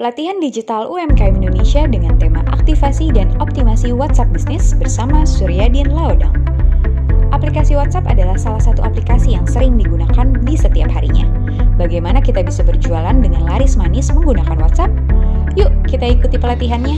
pelatihan digital UMKM Indonesia dengan tema aktivasi dan optimasi WhatsApp bisnis bersama Suryadin Laodang. Aplikasi WhatsApp adalah salah satu aplikasi yang sering digunakan di setiap harinya. Bagaimana kita bisa berjualan dengan laris manis menggunakan WhatsApp? Yuk, kita ikuti pelatihannya.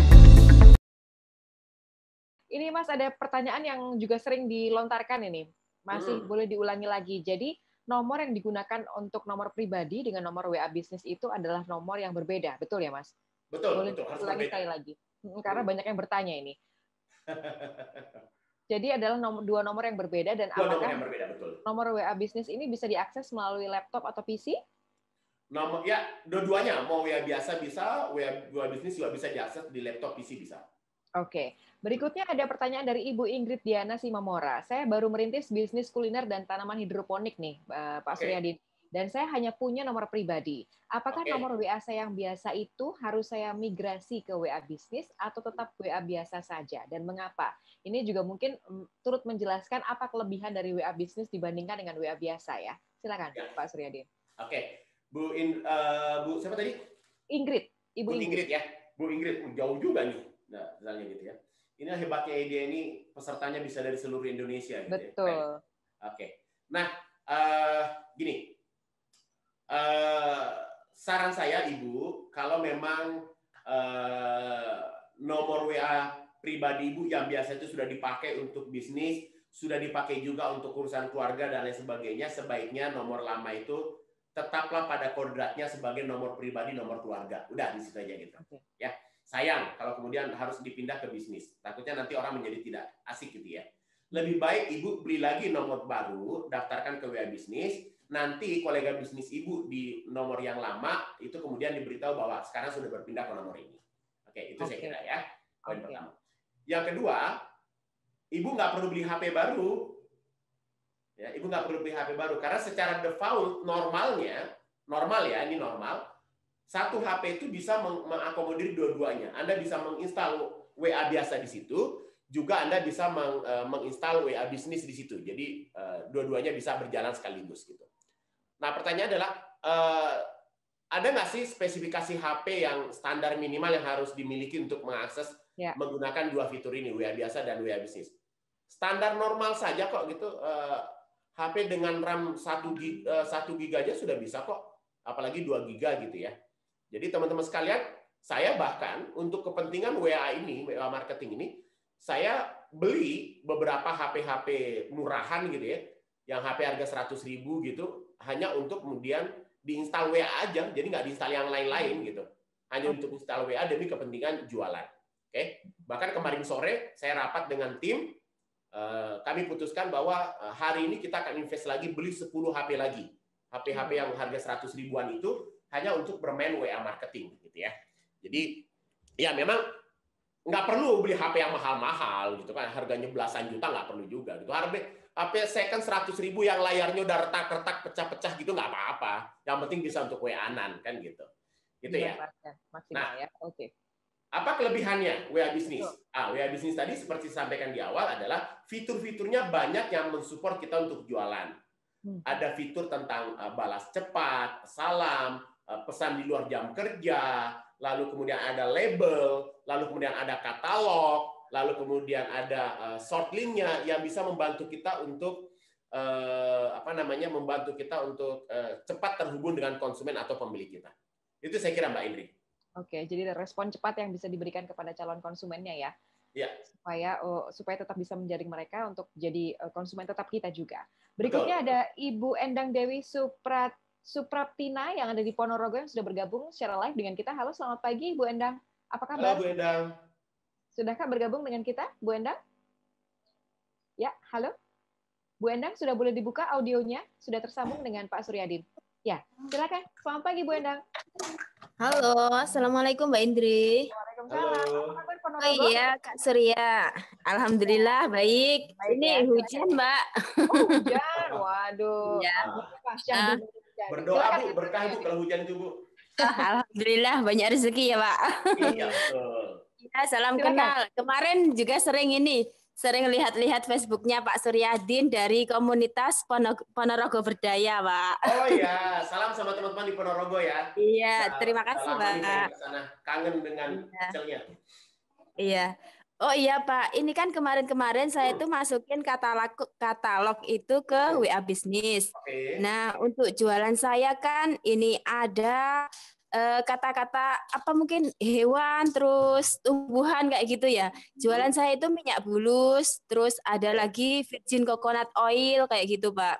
Ini Mas, ada pertanyaan yang juga sering dilontarkan ini. Masih boleh diulangi lagi. Jadi, nomor yang digunakan untuk nomor pribadi dengan nomor WA bisnis itu adalah nomor yang berbeda. Betul ya, Mas? Betul, Boleh betul. Harus ulangi berbeda. sekali lagi. Karena banyak yang bertanya ini. Jadi adalah dua nomor yang berbeda dan Dua nomor apakah yang berbeda, betul. nomor WA bisnis ini bisa diakses melalui laptop atau PC? Nomor ya, dua-duanya. Mau WA biasa bisa, WA bisnis juga bisa diakses di laptop PC bisa. Oke. Berikutnya ada pertanyaan dari Ibu Ingrid Diana Simamora. Saya baru merintis bisnis kuliner dan tanaman hidroponik nih, Pak Suryadin. Dan saya hanya punya nomor pribadi. Apakah nomor WA saya yang biasa itu harus saya migrasi ke WA bisnis atau tetap WA biasa saja? Dan mengapa? Ini juga mungkin turut menjelaskan apa kelebihan dari WA bisnis dibandingkan dengan WA biasa ya. Silakan, ya. Pak Suryadin. Oke. Bu siapa tadi? Ingrid. Ibu Ingrid ya. Bu Ingrid, jauh juga nih. Nah, misalnya gitu ya. Ini hebatnya ide ini, pesertanya bisa dari seluruh Indonesia. Gitu. Betul. Ya. Oke. Nah, gini. Saran saya, Ibu, kalau memang nomor WA pribadi Ibu yang biasa itu sudah dipakai untuk bisnis, sudah dipakai juga untuk urusan keluarga dan lain sebagainya, sebaiknya nomor lama itu tetaplah pada kodratnya sebagai nomor pribadi, nomor keluarga. Udah, di situ aja gitu. Ya. Sayang kalau kemudian harus dipindah ke bisnis. Takutnya nanti orang menjadi tidak asik gitu ya. Lebih baik Ibu beli lagi nomor baru, daftarkan ke WA bisnis, nanti kolega bisnis Ibu di nomor yang lama itu kemudian diberitahu bahwa sekarang sudah berpindah ke nomor ini. Oke, itu saya kira ya. Poin pertama. Yang kedua, Ibu nggak perlu beli HP baru. Ya, Ibu nggak perlu beli HP baru karena secara default normalnya, normal ya, ini normal. Satu HP itu bisa mengakomodir dua-duanya. Anda bisa menginstal WA biasa di situ, juga Anda bisa menginstal WA bisnis di situ. Jadi dua-duanya bisa berjalan sekaligus gitu. Nah, pertanyaan adalah ada nggak sih spesifikasi HP yang standar minimal yang harus dimiliki untuk mengakses menggunakan dua fitur ini, WA biasa dan WA bisnis? Standar normal saja kok gitu. HP dengan RAM 1 GB aja sudah bisa kok, apalagi 2 GB gitu ya. Jadi teman-teman sekalian, saya bahkan untuk kepentingan WA ini, WA marketing ini, saya beli beberapa HP-HP murahan gitu ya, yang HP harga 100.000 gitu, hanya untuk kemudian diinstal WA aja, jadi nggak diinstal yang lain-lain gitu. Hanya untuk install WA demi kepentingan jualan. Oke? Bahkan kemarin sore saya rapat dengan tim, kami putuskan bahwa hari ini kita akan invest lagi, beli 10 HP lagi. HP-HP yang harga 100 ribuan itu hanya untuk bermain WA marketing gitu ya. Jadi ya memang nggak perlu beli HP yang mahal-mahal gitu kan, harganya belasan juta nggak perlu juga gitu. HP second 100.000 yang layarnya udah retak-retak pecah-pecah gitu nggak apa-apa. Yang penting bisa untuk WA-an kan gitu. Gitu ya. Maksimal ya. Oke. Apa kelebihannya WA bisnis? WA bisnis tadi seperti disampaikan di awal adalah fitur-fiturnya banyak yang mensupport kita untuk jualan. Ada fitur tentang balas cepat, salam, pesan di luar jam kerja, lalu kemudian ada label, lalu kemudian ada katalog, lalu kemudian ada short link-nya yang bisa membantu kita untuk membantu kita untuk cepat terhubung dengan konsumen atau pembeli kita. Itu saya kira Mbak Indri. Oke, jadi ada respon cepat yang bisa diberikan kepada calon konsumennya ya. Ya. Supaya tetap bisa menjaring mereka untuk jadi konsumen tetap kita juga. Berikutnya ada Ibu Endang Dewi Supraptina yang ada di Ponorogo yang sudah bergabung secara live dengan kita. Halo, selamat pagi Bu Endang. Apa kabar? Halo Bu Endang. Sudahkah bergabung dengan kita, Bu Endang? Ya, halo. Bu Endang sudah boleh dibuka audionya, sudah tersambung dengan Pak Suryadin. Ya, silakan. Selamat pagi Bu Endang. Halo, Assalamualaikum Mbak Indri. Waalaikumsalam. Apa kabar Ponorogo? Oh iya, Kak Surya. Alhamdulillah baik. Ini hujan, Mbak. Oh, hujan. Waduh. Ya. Berdoa Bu, berkah Bu kalau hujan itu Bu. Alhamdulillah banyak rezeki ya, Pak. Iya, betul. Ya, salam kenal. Kemarin juga sering ini sering lihat-lihat Facebooknya Pak Suryadin dari komunitas Ponorogo Berdaya, Pak. Oh ya, salam sama teman-teman di Ponorogo ya. Iya, terima kasih, lama nih main Pak. ke sana. Kangen dengan hasilnya. Iya. Oh iya Pak, ini kan kemarin-kemarin saya tuh masukin katalog itu ke WA Bisnis. Oke. Nah, untuk jualan saya kan ini ada kata-kata apa mungkin hewan, terus tumbuhan kayak gitu ya. Jualan saya itu minyak bulus, terus ada lagi virgin coconut oil kayak gitu Pak.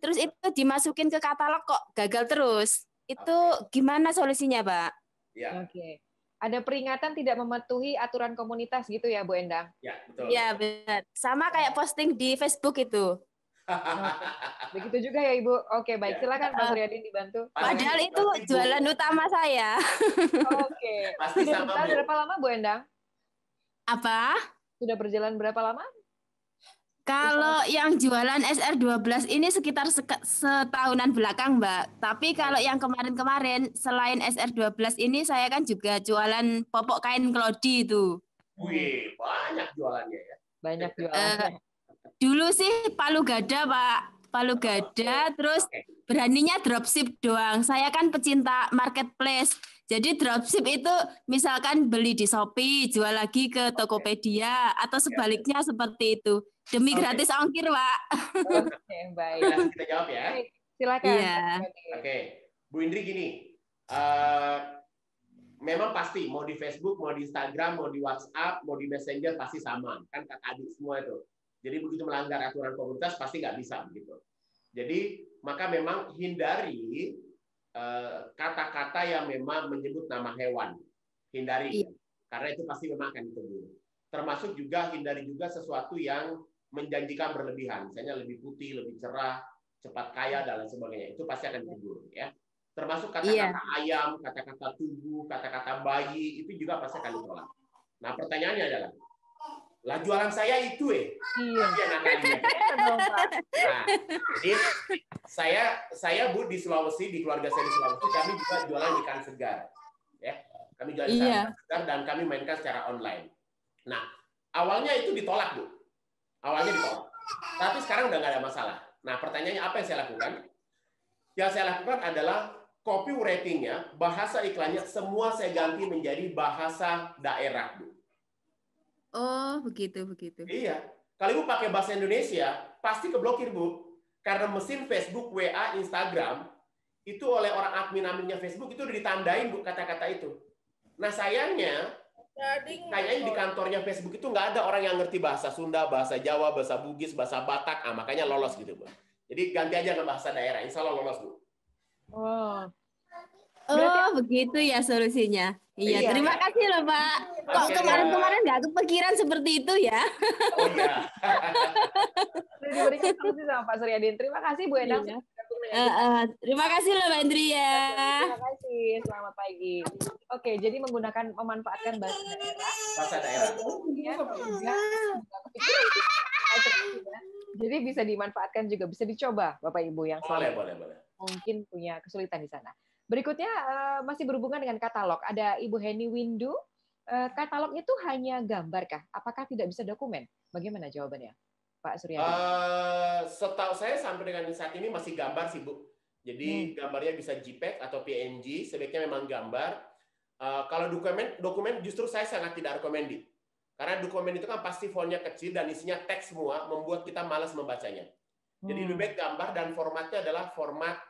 Terus itu dimasukin ke katalog kok gagal terus. Itu gimana solusinya Pak? Ya. Oke. Ada peringatan tidak mematuhi aturan komunitas gitu ya, Bu Endang? Ya, betul. Iya, benar. Sama kayak posting di Facebook itu. Begitu juga ya, Ibu. Oke, baik. Silakan Pak Suryadin dibantu. Padahal itu jualan utama saya. Oke. Pasti Sudah sama, berjalan Bu. berapa lama, Bu Endang? Apa? Sudah berjalan berapa lama? Kalau yang jualan SR12 ini sekitar setahunan belakang, Mbak. Tapi kalau yang kemarin-kemarin, selain SR12 ini, saya kan juga jualan popok kain Klodi itu. Wih, banyak jualannya ya. Banyak jualannya. Dulu sih Palu Gada, Pak. Palu Gada, terus beraninya dropship doang. Saya kan pecinta marketplace. Jadi dropship itu misalkan beli di Shopee, jual lagi ke Tokopedia, atau sebaliknya seperti itu. Demi gratis ongkir, Pak. Oke, baik. Kita jawab ya. Baik, silakan. Iya. Oke, Bu Indri gini. Memang pasti mau di Facebook, mau di Instagram, mau di WhatsApp, mau di Messenger pasti sama. Kan kakak adik semua itu. Jadi begitu melanggar aturan komunitas pasti nggak bisa begitu. Jadi maka memang hindari kata-kata yang memang menyebut nama hewan. Hindari. Karena itu pasti memang akan ditegur. Termasuk juga hindari juga sesuatu yang menjanjikan berlebihan. Misalnya lebih putih, lebih cerah, cepat kaya, dan lain sebagainya. Itu pasti akan ditegur. Ya. Termasuk kata-kata ayam, kata-kata tubuh, kata-kata bayi, itu juga pasti akan ditolak. Nah, pertanyaannya adalah, lah jualan saya itu Iya. Nah, jadi saya Bu di Sulawesi, di keluarga saya di Sulawesi, kami juga jualan ikan segar. Ya, kami jualan ikan segar dan kami mainkan secara online. Nah, awalnya itu ditolak, Bu. Awalnya ditolak. Tapi sekarang udah nggak ada masalah. Nah, pertanyaannya apa yang saya lakukan? Yang saya lakukan adalah copywriting-nya, bahasa iklannya, semua saya ganti menjadi bahasa daerah, Bu. Oh, begitu. Iya. Kalau Ibu pakai bahasa Indonesia, pasti keblokir, Bu. Karena mesin Facebook, WA, Instagram, itu oleh orang admin-adminnya Facebook, itu udah ditandain, Bu, kata-kata itu. Nah, sayangnya, kayaknya di kantornya Facebook itu nggak ada orang yang ngerti bahasa Sunda, bahasa Jawa, bahasa Bugis, bahasa Batak, makanya lolos gitu, Bu. Jadi ganti aja ke bahasa daerah, insya Allah lolos, Bu. Oh, begitu ya solusinya. Iya, terima kasih loh, Pak. Kok kemarin-kemarin nggak kepikiran seperti itu ya? Oh iya. Sudah diberikan solusi sama Pak Suryadin. Terima kasih Bu Endang. Terima kasih loh, Mbak Indri ya. Terima kasih. Selamat pagi. Oke, jadi memanfaatkan bahasa daerah. Bahasa daerah. Jadi bisa dimanfaatkan juga, bisa dicoba Bapak Ibu yang boleh. mungkin punya kesulitan di sana. Berikutnya masih berhubungan dengan katalog. Ada Ibu Heni Windu. Katalog itu hanya gambar kah? Apakah tidak bisa dokumen? Bagaimana jawabannya, Pak Suryadi? Setahu saya sampai dengan saat ini masih gambar sih, Bu. Jadi gambarnya bisa JPEG atau PNG. Sebaiknya memang gambar. Kalau dokumen justru saya sangat tidak rekomendasi. Karena dokumen itu kan pasti fontnya kecil dan isinya teks semua, membuat kita malas membacanya. Jadi lebih baik gambar dan formatnya adalah format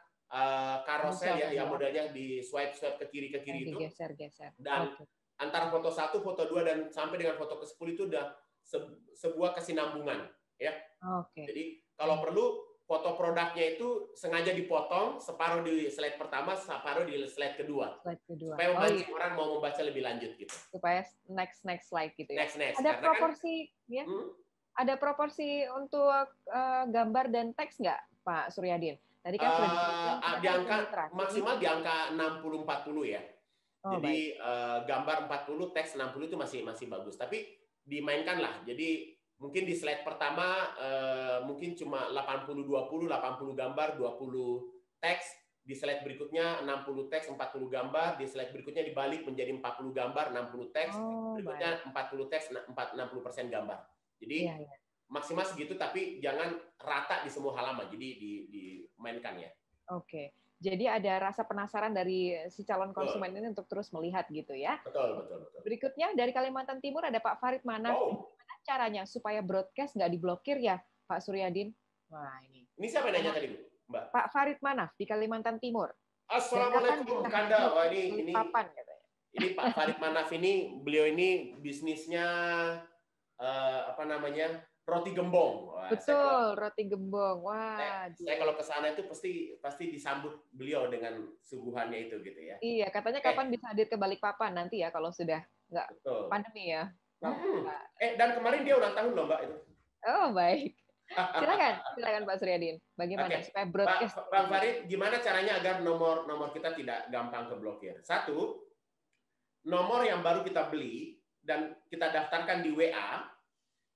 karosel ya, yang modelnya di swipe ke kiri itu. Geser. Dan antara foto 1, foto 2 dan sampai dengan foto ke-10 itu udah sebuah kesinambungan, ya. Jadi kalau perlu foto produknya itu sengaja dipotong, separuh di slide pertama, separuh di slide kedua. Supaya memancing orang mau membaca lebih lanjut gitu. Supaya next slide gitu ya. Next. Ada proporsi ya? Ada proporsi untuk gambar dan teks nggak, Pak Suryadin? Tadi kan di angka maksimal di angka 60-40 ya. Jadi gambar 40, teks 60 itu masih bagus. Tapi dimainkan lah. Jadi mungkin di slide pertama mungkin cuma 80-20, 80 gambar, 20 teks. Di slide berikutnya 60 teks, 40 gambar. Di slide berikutnya dibalik menjadi 40 gambar, 60 teks. Berikutnya 40 teks, 60% gambar. Jadi Iya, iya. maksimal segitu, tapi jangan rata di semua halaman. Jadi dimainkan ya. Oke. Jadi ada rasa penasaran dari si calon konsumen ini untuk terus melihat gitu ya. Betul. Berikutnya dari Kalimantan Timur ada Pak Farid Manaf. Wow. Gimana caranya supaya broadcast nggak diblokir ya, Pak Suryadin? Wah, ini. Ini siapa yang nanya tadi, Bu? Mbak? Pak Farid Manaf di Kalimantan Timur. Assalamualaikum, Kanda. Wah, ini Papan, katanya. Ini Pak Farid Manaf ini, beliau ini bisnisnya roti gembong. Wah, Betul, roti gembong. Wah, saya kalau ke sana itu pasti disambut beliau dengan suguhannya itu gitu ya. iya, katanya kapan bisa hadir ke Balikpapan nanti ya kalau sudah nggak pandemi ya. Dan kemarin dia ulang tahun loh Mbak itu. Oh, baik. Silakan Pak Suryadin. Bagaimana supaya broadcast? Bang Farid, gimana caranya agar nomor kita tidak gampang keblokir? Satu, nomor yang baru kita beli dan kita daftarkan di WA,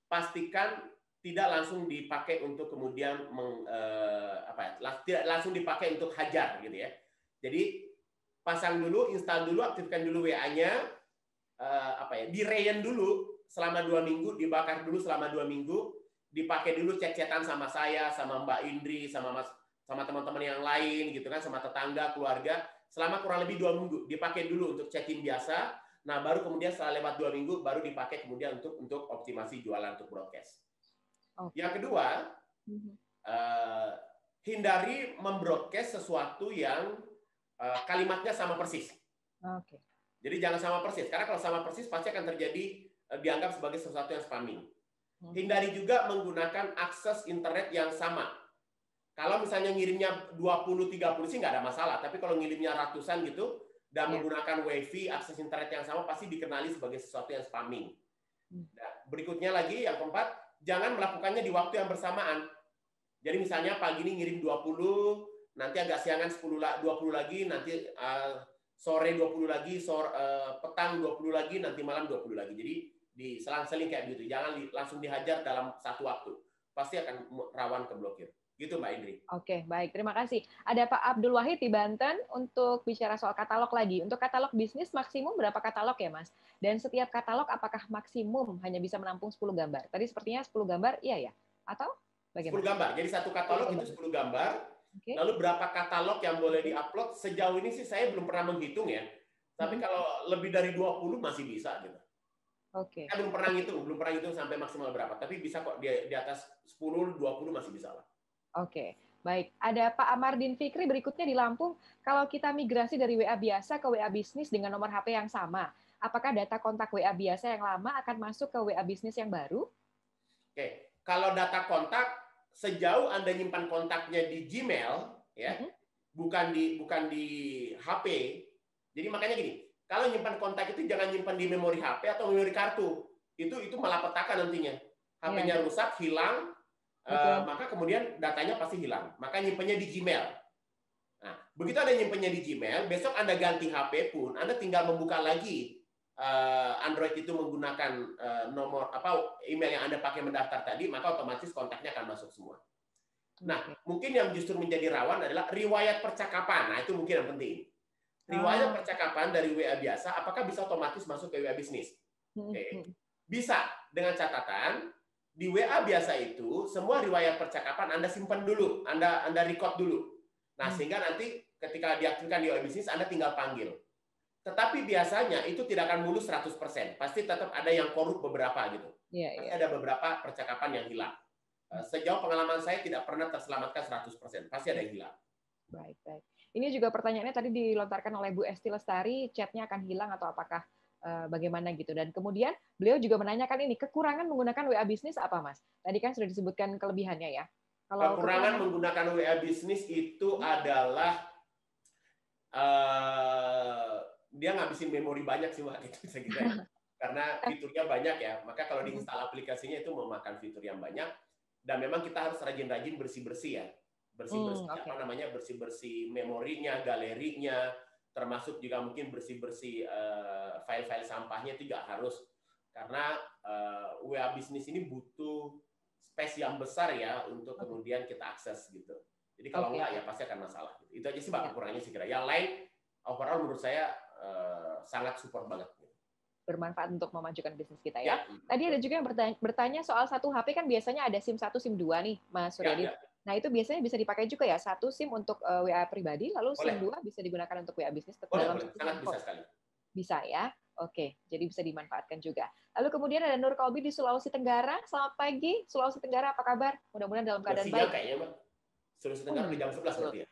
pastikan tidak langsung dipakai untuk kemudian tidak langsung dipakai untuk hajar gitu ya. Jadi pasang dulu, install dulu, aktifkan dulu WA-nya, di-rayan dulu selama 2 minggu, dibakar dulu selama 2 minggu, dipakai dulu chat-chatan sama saya, sama Mbak Indri, sama teman-teman yang lain gitu kan, sama tetangga, keluarga, selama kurang lebih 2 minggu, dipakai dulu untuk chatting biasa. Nah, baru kemudian setelah lewat 2 minggu, baru dipakai kemudian untuk optimasi jualan untuk broadcast. Okay. Yang kedua, hindari membroadcast sesuatu yang kalimatnya sama persis. Okay. Jadi jangan sama persis, karena kalau sama persis pasti akan terjadi dianggap sebagai sesuatu yang spamming. Hindari juga menggunakan akses internet yang sama. Kalau misalnya ngirimnya 20-30 sih nggak ada masalah, tapi kalau ngirimnya ratusan gitu, dan menggunakan WiFi, akses internet yang sama, pasti dikenali sebagai sesuatu yang spamming. Nah, berikutnya lagi, yang keempat, jangan melakukannya di waktu yang bersamaan. Jadi misalnya pagi ini ngirim 20, nanti agak siangan 20 lagi, nanti sore 20 lagi, petang 20 lagi, nanti malam 20 lagi. Jadi diselang-seling kayak gitu. Jangan langsung dihajar dalam satu waktu. Pasti akan rawan keblokir. Gitu Mbak Indri. Oke, baik. Terima kasih. Ada Pak Abdul Wahid di Banten untuk bicara soal katalog lagi. Untuk katalog bisnis maksimum berapa katalog ya, Mas? Dan setiap katalog apakah maksimum hanya bisa menampung 10 gambar? Tadi sepertinya 10 gambar, iya ya? Atau bagaimana? 10 gambar. Jadi satu katalog itu 10 gambar. Okay. Lalu berapa katalog yang boleh diupload? Sejauh ini sih saya belum pernah menghitung ya. Tapi kalau lebih dari 20 masih bisa gitu. Oke. Saya belum pernah hitung sampai maksimal berapa. Tapi bisa kok di atas 10, 20 masih bisa lah. Oke, baik. Ada Pak Amardin Fikri berikutnya di Lampung. Kalau kita migrasi dari WA biasa ke WA bisnis dengan nomor HP yang sama, apakah data kontak WA biasa yang lama akan masuk ke WA bisnis yang baru? Oke, kalau data kontak sejauh Anda nyimpan kontaknya di Gmail, ya, bukan di HP. Jadi makanya gini, kalau nyimpan kontak itu jangan nyimpan di memori HP atau memori kartu. Itu malapetaka nantinya. HP-nya rusak, hilang. Maka kemudian datanya pasti hilang. Maka nyimpennya di Gmail. Nah, begitu Anda nyimpennya di Gmail, besok Anda ganti HP pun, Anda tinggal membuka lagi Android itu menggunakan nomor email yang Anda pakai mendaftar tadi, maka otomatis kontaknya akan masuk semua. Nah, mungkin yang justru menjadi rawan adalah riwayat percakapan. Nah, itu mungkin yang penting. Riwayat percakapan dari WA biasa, apakah bisa otomatis masuk ke WA bisnis? Oke. Bisa, dengan catatan di WA biasa itu, semua riwayat percakapan Anda simpan dulu, Anda record dulu. Nah, sehingga nanti ketika diaktifkan di WA bisnis, Anda tinggal panggil. Tetapi biasanya itu tidak akan mulus 100%. Pasti tetap ada yang korup beberapa gitu. Pasti ada beberapa percakapan yang hilang. Sejauh pengalaman saya tidak pernah terselamatkan 100%. Pasti ada yang hilang. Baik, baik. Ini juga pertanyaannya tadi dilontarkan oleh Bu Esti Lestari, chatnya akan hilang atau apakah bagaimana gitu. Dan kemudian beliau juga menanyakan ini, kekurangan menggunakan WA bisnis apa, Mas? Tadi kan sudah disebutkan kelebihannya ya. Kalau kekurangan menggunakan WA bisnis itu adalah dia ngabisin memori banyak sih, Mbak, gitu saya kira. Karena fiturnya banyak ya. Maka kalau diinstal aplikasinya itu memakan fitur yang banyak. Dan memang kita harus rajin-rajin bersih-bersih ya. Bersih-bersih memorinya, galerinya, termasuk juga mungkin bersih-bersih file-file sampahnya itu juga harus, karena WA bisnis ini butuh space yang besar ya untuk kemudian kita akses gitu. Jadi kalau enggak ya pasti akan masalah. Itu aja sih Pak kekurangannya sih kira. Yang lain overall menurut saya sangat support banget. bermanfaat untuk memajukan bisnis kita ya. Ya. Tadi ada juga yang bertanya soal satu HP kan biasanya ada SIM 1, SIM 2 nih, Mas Suryadi. Ya. Nah, itu biasanya bisa dipakai juga ya, satu SIM untuk WA pribadi, lalu SIM 2 bisa digunakan untuk WA bisnis dalam satu sangat handphone. bisa sekali. Bisa ya? Oke, jadi bisa dimanfaatkan juga. Lalu kemudian ada Nur Kolbi di Sulawesi Tenggara. Selamat pagi, Sulawesi Tenggara, apa kabar? Mudah-mudahan dalam keadaan baik. Kayaknya, Mbak. Sulawesi Tenggara jam 11 berarti ya.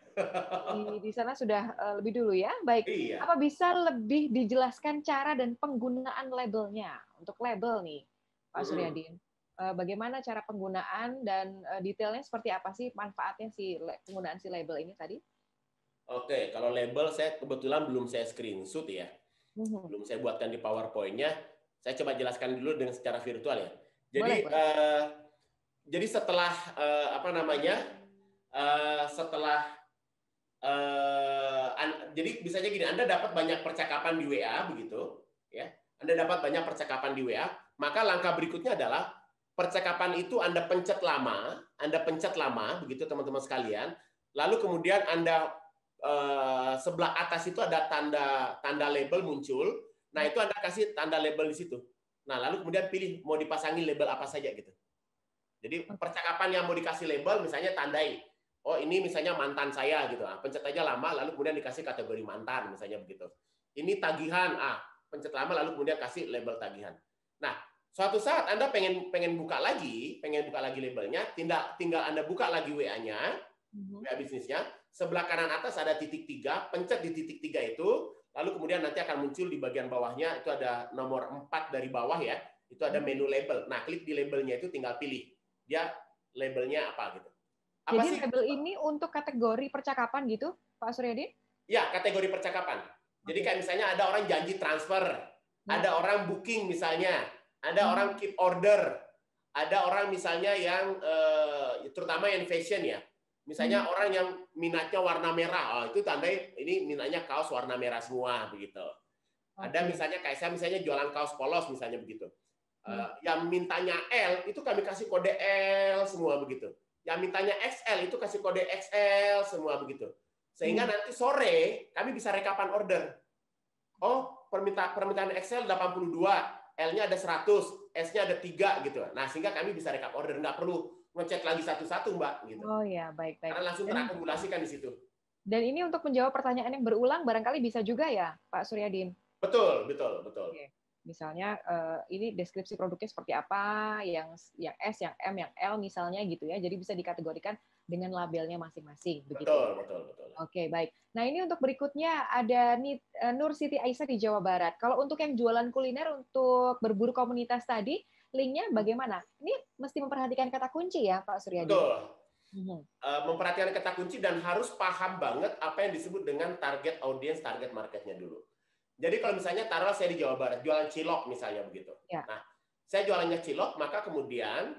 Di sana sudah lebih dulu ya. Baik. Iya. Apa bisa lebih dijelaskan cara dan penggunaan labelnya? Untuk label nih, Pak Suryadin. Bagaimana cara penggunaan dan detailnya seperti apa sih manfaatnya penggunaan si label ini tadi? Oke, kalau label saya kebetulan belum saya screenshot ya. Belum saya buatkan di PowerPoint-nya. Saya coba jelaskan dulu dengan secara virtual ya. Jadi jadi setelah jadi misalnya gini, Anda dapat banyak percakapan di WA begitu, ya. Anda dapat banyak percakapan di WA, maka langkah berikutnya adalah percakapan itu Anda pencet lama begitu teman-teman sekalian. Lalu kemudian Anda sebelah atas itu ada tanda label muncul. Nah, itu Anda kasih tanda label di situ. Nah, lalu kemudian pilih mau dipasangi label apa saja gitu. Jadi percakapan yang mau dikasih label misalnya tandai. Oh, ini misalnya mantan saya gitu. Nah, pencet aja lama lalu kemudian dikasih kategori mantan misalnya begitu. Ini tagihan, pencet lama lalu kemudian kasih label tagihan. Nah, suatu saat Anda pengen buka lagi labelnya, tinggal Anda buka lagi WA-nya, WA bisnisnya. Sebelah kanan atas ada titik 3, pencet di titik 3 itu, lalu kemudian nanti akan muncul di bagian bawahnya, itu ada nomor 4 dari bawah ya, itu ada menu label. Nah, klik di labelnya itu tinggal pilih, dia labelnya apa gitu. Jadi label ini untuk kategori percakapan gitu, Pak Suryadi? Ya, kategori percakapan. Jadi kayak misalnya ada orang janji transfer, ada orang booking misalnya, ada orang keep order, ada orang misalnya yang, terutama yang fashion ya, misalnya orang yang minatnya warna merah, itu tandai ini minatnya kaos warna merah semua begitu. Ada misalnya kayak saya misalnya jualan kaos polos misalnya begitu. Yang mintanya L itu kami kasih kode L semua begitu. Yang mintanya XL itu kasih kode XL semua begitu. Sehingga nanti sore kami bisa rekapan order. Oh, permintaan XL 82, L-nya ada 100, S-nya ada 3 gitu. Nah, sehingga kami bisa rekap order, nggak perlu ngecek lagi satu-satu, Mbak. Gitu. Oh ya, baik. Karena langsung terakumulasikan di situ. Dan ini untuk menjawab pertanyaan yang berulang, barangkali bisa juga ya, Pak Suryadin? Betul. Oke. Misalnya ini deskripsi produknya seperti apa, yang S, yang M, yang L misalnya gitu ya. Jadi bisa dikategorikan dengan labelnya masing-masing. Betul. Oke, baik. Nah, ini untuk berikutnya ada Nur Siti Aisyah di Jawa Barat. Kalau untuk yang jualan kuliner untuk berburu komunitas tadi, linknya bagaimana? Ini mesti memperhatikan kata kunci ya, Pak Suryadi? Betul. Memperhatikan kata kunci dan harus paham banget apa yang disebut dengan target audience, target marketnya dulu. Jadi kalau misalnya taruhlah saya di Jawa Barat, jualan cilok misalnya begitu. Ya. Nah, saya jualannya cilok, maka kemudian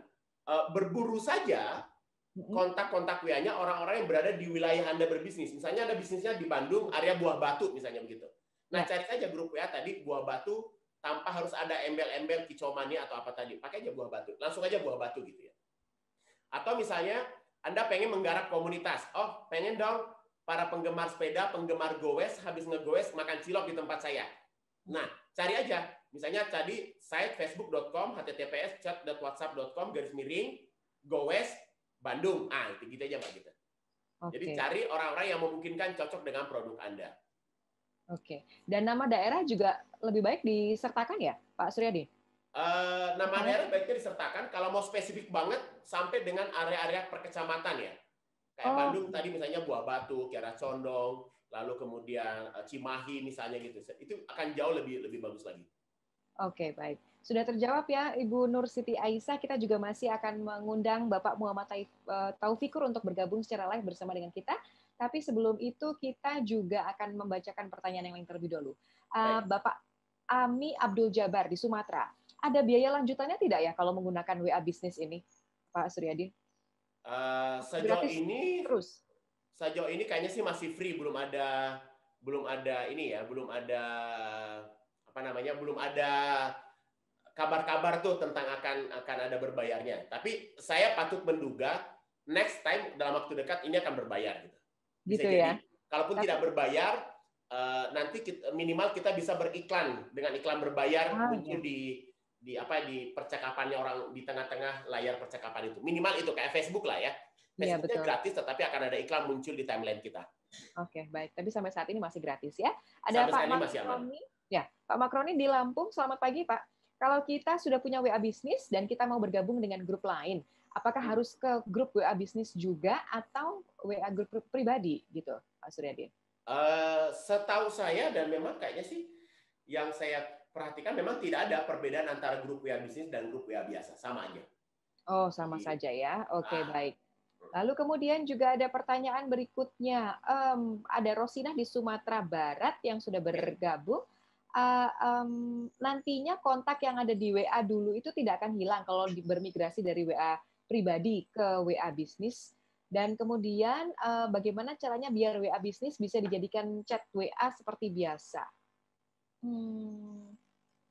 berburu saja kontak-kontak WA-nya orang-orang yang berada di wilayah Anda berbisnis. Misalnya Anda bisnisnya di Bandung, area Buah Batu misalnya begitu. Nah, cari saja grup WA tadi Buah Batu tanpa harus ada embel-embel kicau mania atau apa tadi. Pakai aja Buah Batu. Langsung aja Buah Batu gitu ya. Atau misalnya Anda pengen menggarap komunitas. Oh, pengen dong para penggemar sepeda, penggemar goes, habis ngegoes makan cilok di tempat saya. Nah, cari aja. Misalnya tadi site facebook.com, https://chat.whatsapp.com/goes Bandung. Itu gitu aja Mbak gitu. Jadi cari orang-orang yang memungkinkan cocok dengan produk Anda. Oke. Dan nama daerah juga lebih baik disertakan ya, Pak Suryadi? Nama daerah baiknya disertakan. Kalau mau spesifik banget, sampai dengan area-area perkecamatan ya. Kayak Bandung tadi misalnya Buah Batu, Kiara Condong, lalu kemudian Cimahi misalnya gitu. Itu akan jauh lebih bagus lagi. Oke, baik. Sudah terjawab ya Ibu Nur Siti Aisyah. Kita juga masih akan mengundang Bapak Muhammad Taufikur untuk bergabung secara live bersama dengan kita. Tapi sebelum itu kita juga akan membacakan pertanyaan yang lain terlebih dahulu. Bapak Ami Abdul Jabar di Sumatera. Ada biaya lanjutannya tidak ya kalau menggunakan WA bisnis ini, Pak Suryadi? Sejauh ini kayaknya sih masih free, belum ada ini ya, belum ada kabar-kabar tuh tentang akan ada berbayarnya. Tapi saya patut menduga next time dalam waktu dekat ini akan berbayar gitu. Bisa jadi. Kalaupun tidak berbayar, nanti minimal kita bisa beriklan dengan iklan berbayar muncul di percakapannya orang di tengah-tengah layar percakapan itu. Minimal itu kayak Facebook lah ya. Facebooknya gratis, tetapi akan ada iklan muncul di timeline kita. Oke, baik. Tapi sampai saat ini masih gratis ya. Ada Pak Makroni. Ya, Pak Makroni di Lampung. Selamat pagi, Pak. Kalau kita sudah punya WA bisnis dan kita mau bergabung dengan grup lain, apakah harus ke grup WA bisnis juga atau WA grup pribadi gitu, Pak Suryadin? Setahu saya dan memang kayaknya sih yang saya perhatikan memang tidak ada perbedaan antara grup WA bisnis dan grup WA biasa, sama aja. Oh, sama saja ya. Oke, baik. Lalu kemudian juga ada pertanyaan berikutnya. Ada Rosina di Sumatera Barat yang sudah bergabung. Nantinya kontak yang ada di WA dulu itu tidak akan hilang kalau bermigrasi dari WA pribadi ke WA bisnis. Dan kemudian bagaimana caranya biar WA bisnis bisa dijadikan chat WA seperti biasa?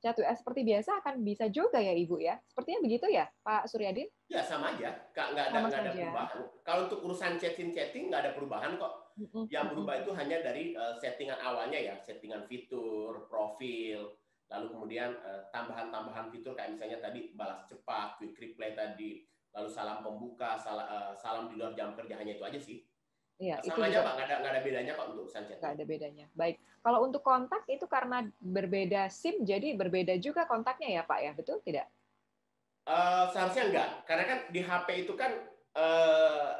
Chat WA seperti biasa akan bisa juga ya Ibu ya? Sepertinya begitu ya Pak Suryadin? Ya sama aja, nggak ada perubahan. Kalau untuk urusan chatting nggak ada perubahan kok. Yang berubah itu hanya dari settingan awalnya ya, settingan fitur, profil, lalu kemudian tambahan-tambahan fitur kayak misalnya tadi balas cepat, quick reply tadi, lalu salam pembuka, salam di luar jam kerja, hanya itu aja sih. Iya, sama aja Pak, nggak ada bedanya kok untuk urusan chat. Nggak ada bedanya. Baik, kalau untuk kontak itu karena berbeda SIM, jadi berbeda juga kontaknya ya Pak ya, betul tidak? Seharusnya enggak, karena kan di HP itu kan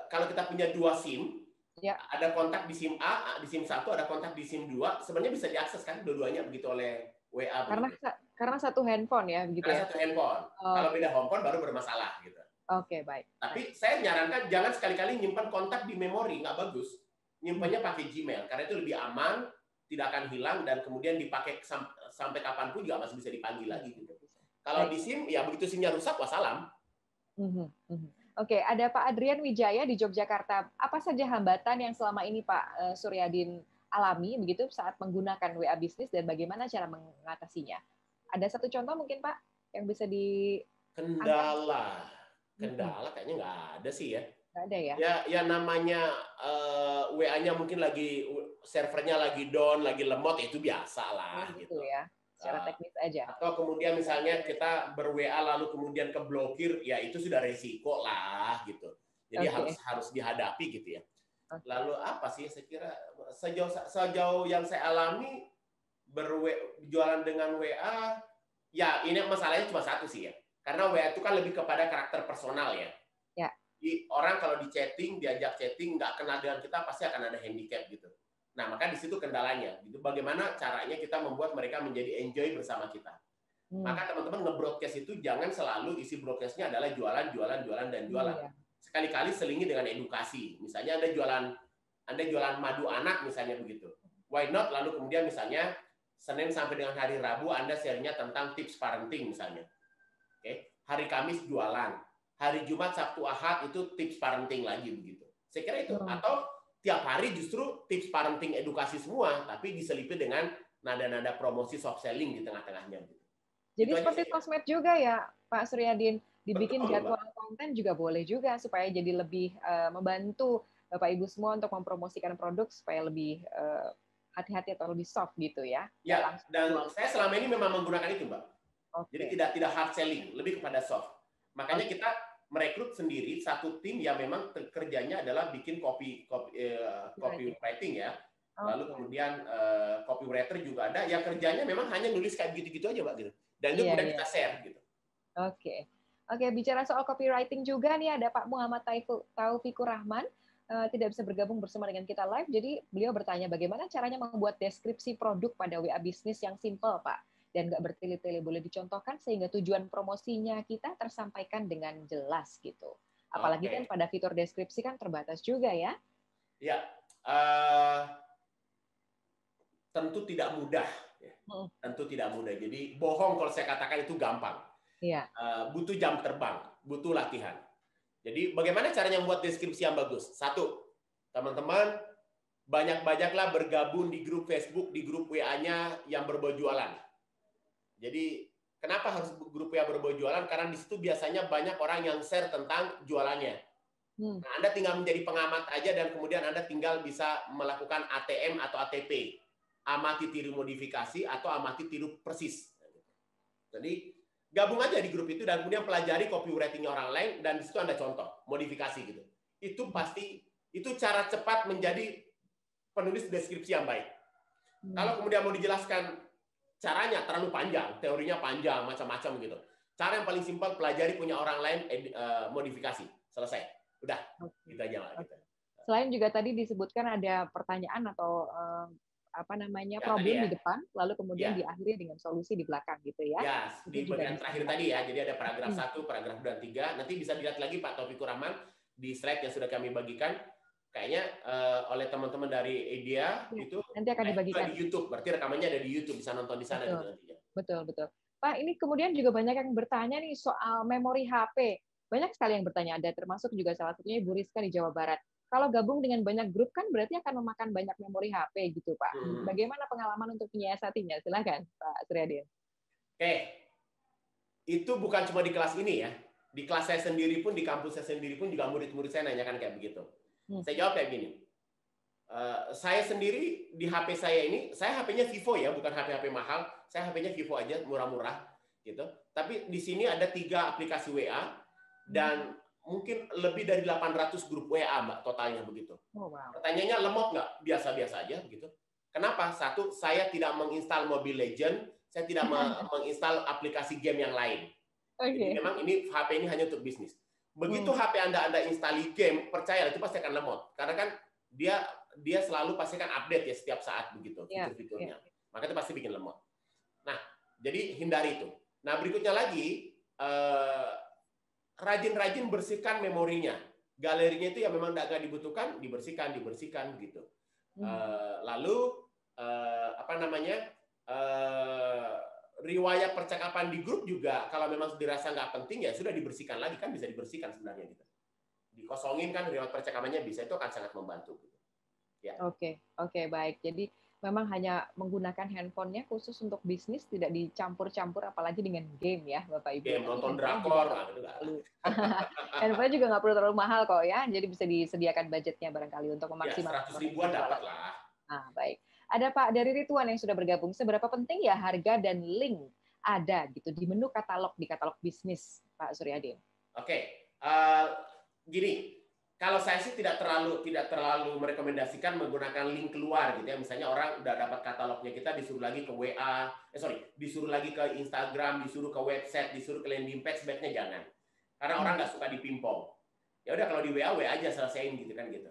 kalau kita punya 2 SIM, ya. Ada kontak di SIM A, di SIM 1, ada kontak di SIM 2, sebenarnya bisa diakses kan dua-duanya begitu oleh WA. Karena satu handphone ya, begitu karena ya? Satu handphone. Kalau beda handphone baru bermasalah gitu. Oke, baik. Tapi saya nyarankan jangan sekali-kali nyimpan kontak di memori, nggak bagus. Nyimpannya pakai Gmail, karena itu lebih aman, tidak akan hilang, dan kemudian dipakai sampai kapanpun juga masih bisa dipanggil lagi. Gitu. Kalau di SIM, ya begitu SIM-nya rusak, wassalam. Oke, ada Pak Adrian Wijaya di Yogyakarta. Apa saja hambatan yang selama ini Pak Suryadin alami begitu saat menggunakan WA bisnis dan bagaimana cara mengatasinya? Ada satu contoh mungkin Pak yang bisa di Kendala kayaknya nggak ada sih ya. Nggak ada ya? Ya namanya WA-nya mungkin lagi servernya lagi down, lagi lemot, itu biasa lah. Gitu ya, secara teknis aja. Atau kemudian misalnya kita ber-WA lalu kemudian keblokir, ya itu sudah resiko lah gitu. Jadi harus dihadapi gitu ya. Lalu apa sih saya kira sejauh yang saya alami berjualan dengan WA, ya ini masalahnya cuma satu sih ya. Karena WA itu kan lebih kepada karakter personal ya. Ya. Jadi orang kalau di chatting, diajak chatting, nggak kenal dengan kita, pasti akan ada handicap gitu. Nah, maka di situ kendalanya. Gitu. Bagaimana caranya kita membuat mereka menjadi enjoy bersama kita. Maka teman-teman nge-broadcast itu jangan selalu isi broadcast-nya adalah jualan, dan jualan. Sekali-kali selingi dengan edukasi. Misalnya Anda jualan madu anak misalnya begitu. Why not? Lalu kemudian misalnya Senin sampai dengan hari Rabu Anda share-nya tentang tips parenting misalnya. Hari Kamis jualan, hari Jumat, Sabtu, Ahad itu tips parenting lagi begitu. Saya kira itu. Atau tiap hari justru tips parenting edukasi semua, tapi diselipi dengan nada-nada promosi soft selling di tengah-tengahnya. Jadi itu seperti sosmed juga ya, Pak Suryadin. Dibikin jadwal konten juga boleh juga supaya jadi lebih membantu Bapak Ibu semua untuk mempromosikan produk supaya lebih hati-hati atau lebih soft gitu ya. Ya, dan saya selama ini memang menggunakan itu, Mbak. Jadi tidak hard selling, lebih kepada soft. Makanya kita merekrut sendiri satu tim yang memang kerjanya adalah bikin copywriting ya. Lalu kemudian copywriter juga ada yang kerjanya memang hanya nulis kayak gitu-gitu aja, Mbak gitu. Dan itu kemudian kita share gitu. Oke, bicara soal copywriting juga nih ada Pak Muhammad Taufikur Rahman tidak bisa bergabung bersama dengan kita live. Jadi beliau bertanya bagaimana caranya membuat deskripsi produk pada WA bisnis yang simple, Pak. Dan nggak bertele-tele, boleh dicontohkan sehingga tujuan promosinya kita tersampaikan dengan jelas gitu. Apalagi kan pada fitur deskripsi kan terbatas juga ya. Ya, tentu tidak mudah. Tentu tidak mudah. Jadi bohong kalau saya katakan itu gampang. Iya. Butuh jam terbang, butuh latihan. Jadi bagaimana caranya membuat deskripsi yang bagus? Satu, teman-teman banyak-banyaklah bergabung di grup Facebook, di grup WA-nya yang berbau jualan. Jadi kenapa harus grup WA berbau jualan? Karena di situ biasanya banyak orang yang share tentang jualannya. Nah, Anda tinggal menjadi pengamat aja dan kemudian Anda tinggal bisa melakukan ATM atau ATP. amati tiru modifikasi atau amati tiru persis. Jadi gabung aja di grup itu dan kemudian pelajari copywriting orang lain dan di situ Anda contoh modifikasi gitu. Itu pasti itu cara cepat menjadi penulis deskripsi yang baik. Kalau kemudian mau dijelaskan caranya terlalu panjang, teorinya panjang macam-macam gitu. Cara yang paling simpel pelajari punya orang lain modifikasi. Selesai. Udah. Gitu aja lah gitu. Selain juga tadi disebutkan ada pertanyaan atau problem di depan, lalu kemudian diakhiri dengan solusi di belakang gitu ya. Ya, di bagian terakhir tadi ya. Jadi ada paragraf 1, paragraf 2, dan 3. Nanti bisa dilihat lagi Pak Taufikur Rahman di slide yang sudah kami bagikan. Kayaknya oleh teman-teman dari Idea itu nanti akan dibagikan di YouTube. Berarti rekamannya ada di YouTube, bisa nonton di sana gitu nantinya. Betul. Pak, ini kemudian juga banyak yang bertanya nih soal memori HP. Banyak sekali yang bertanya, ada termasuk juga salah satunya Ibu Rizka di Jawa Barat. Kalau gabung dengan banyak grup kan berarti akan memakan banyak memori HP gitu, Pak. Bagaimana pengalaman untuk menyiasatinya? Silakan, Pak Suryadin. Oke. Itu bukan cuma di kelas ini ya. Di kelas saya sendiri pun, di kampus saya sendiri pun juga murid-murid saya nanyakan kayak begitu. Saya jawab kayak gini. Saya sendiri di HP saya ini, saya HP-nya Vivo ya, bukan HP-HP mahal. Saya HP-nya Vivo aja, murah-murah gitu. Tapi di sini ada 3 aplikasi WA dan mungkin lebih dari 800 grup WA, Mbak, totalnya begitu. Pertanyaannya lemot nggak? Biasa-biasa aja begitu. Kenapa? Satu, saya tidak menginstal Mobile Legends, saya tidak menginstal aplikasi game yang lain. Jadi memang ini HP ini hanya untuk bisnis. Begitu HP Anda install game, percaya itu pasti akan lemot. Karena kan dia selalu pasti kan update ya setiap saat begitu fitur-fiturnya. Maka itu pasti bikin lemot. Nah, jadi hindari itu. Nah, berikutnya lagi rajin-rajin bersihkan memorinya. Galerinya itu yang memang nggak dibutuhkan, dibersihkan gitu. Lalu riwayat percakapan di grup juga kalau memang dirasa nggak penting ya sudah dibersihkan lagi, kan bisa dibersihkan sebenarnya gitu. Dikosongin kan riwayat percakapannya bisa, itu akan sangat membantu gitu. Ya. Oke, baik. Jadi memang hanya menggunakan handphonenya khusus untuk bisnis, tidak dicampur-campur apalagi dengan game ya, Bapak Ibu. Game, nonton drakor, handphone juga nggak perlu terlalu mahal kok ya, jadi bisa disediakan budgetnya barangkali untuk memaksimalkan. 100 ribuan dapat lah. Nah, baik. Ada Pak dari Rituan yang sudah bergabung. Seberapa penting ya harga dan link ada gitu di menu katalog, di katalog bisnis, Pak Suryadin? Oke, gini. Kalau saya sih tidak terlalu merekomendasikan menggunakan link keluar gitu ya. Misalnya orang udah dapat katalognya kita disuruh lagi ke WA, disuruh lagi ke Instagram, disuruh ke website, disuruh ke landing page, sebaiknya jangan. Karena orang nggak suka dipimpong. Ya udah kalau di WA aja selesaiin gitu kan gitu.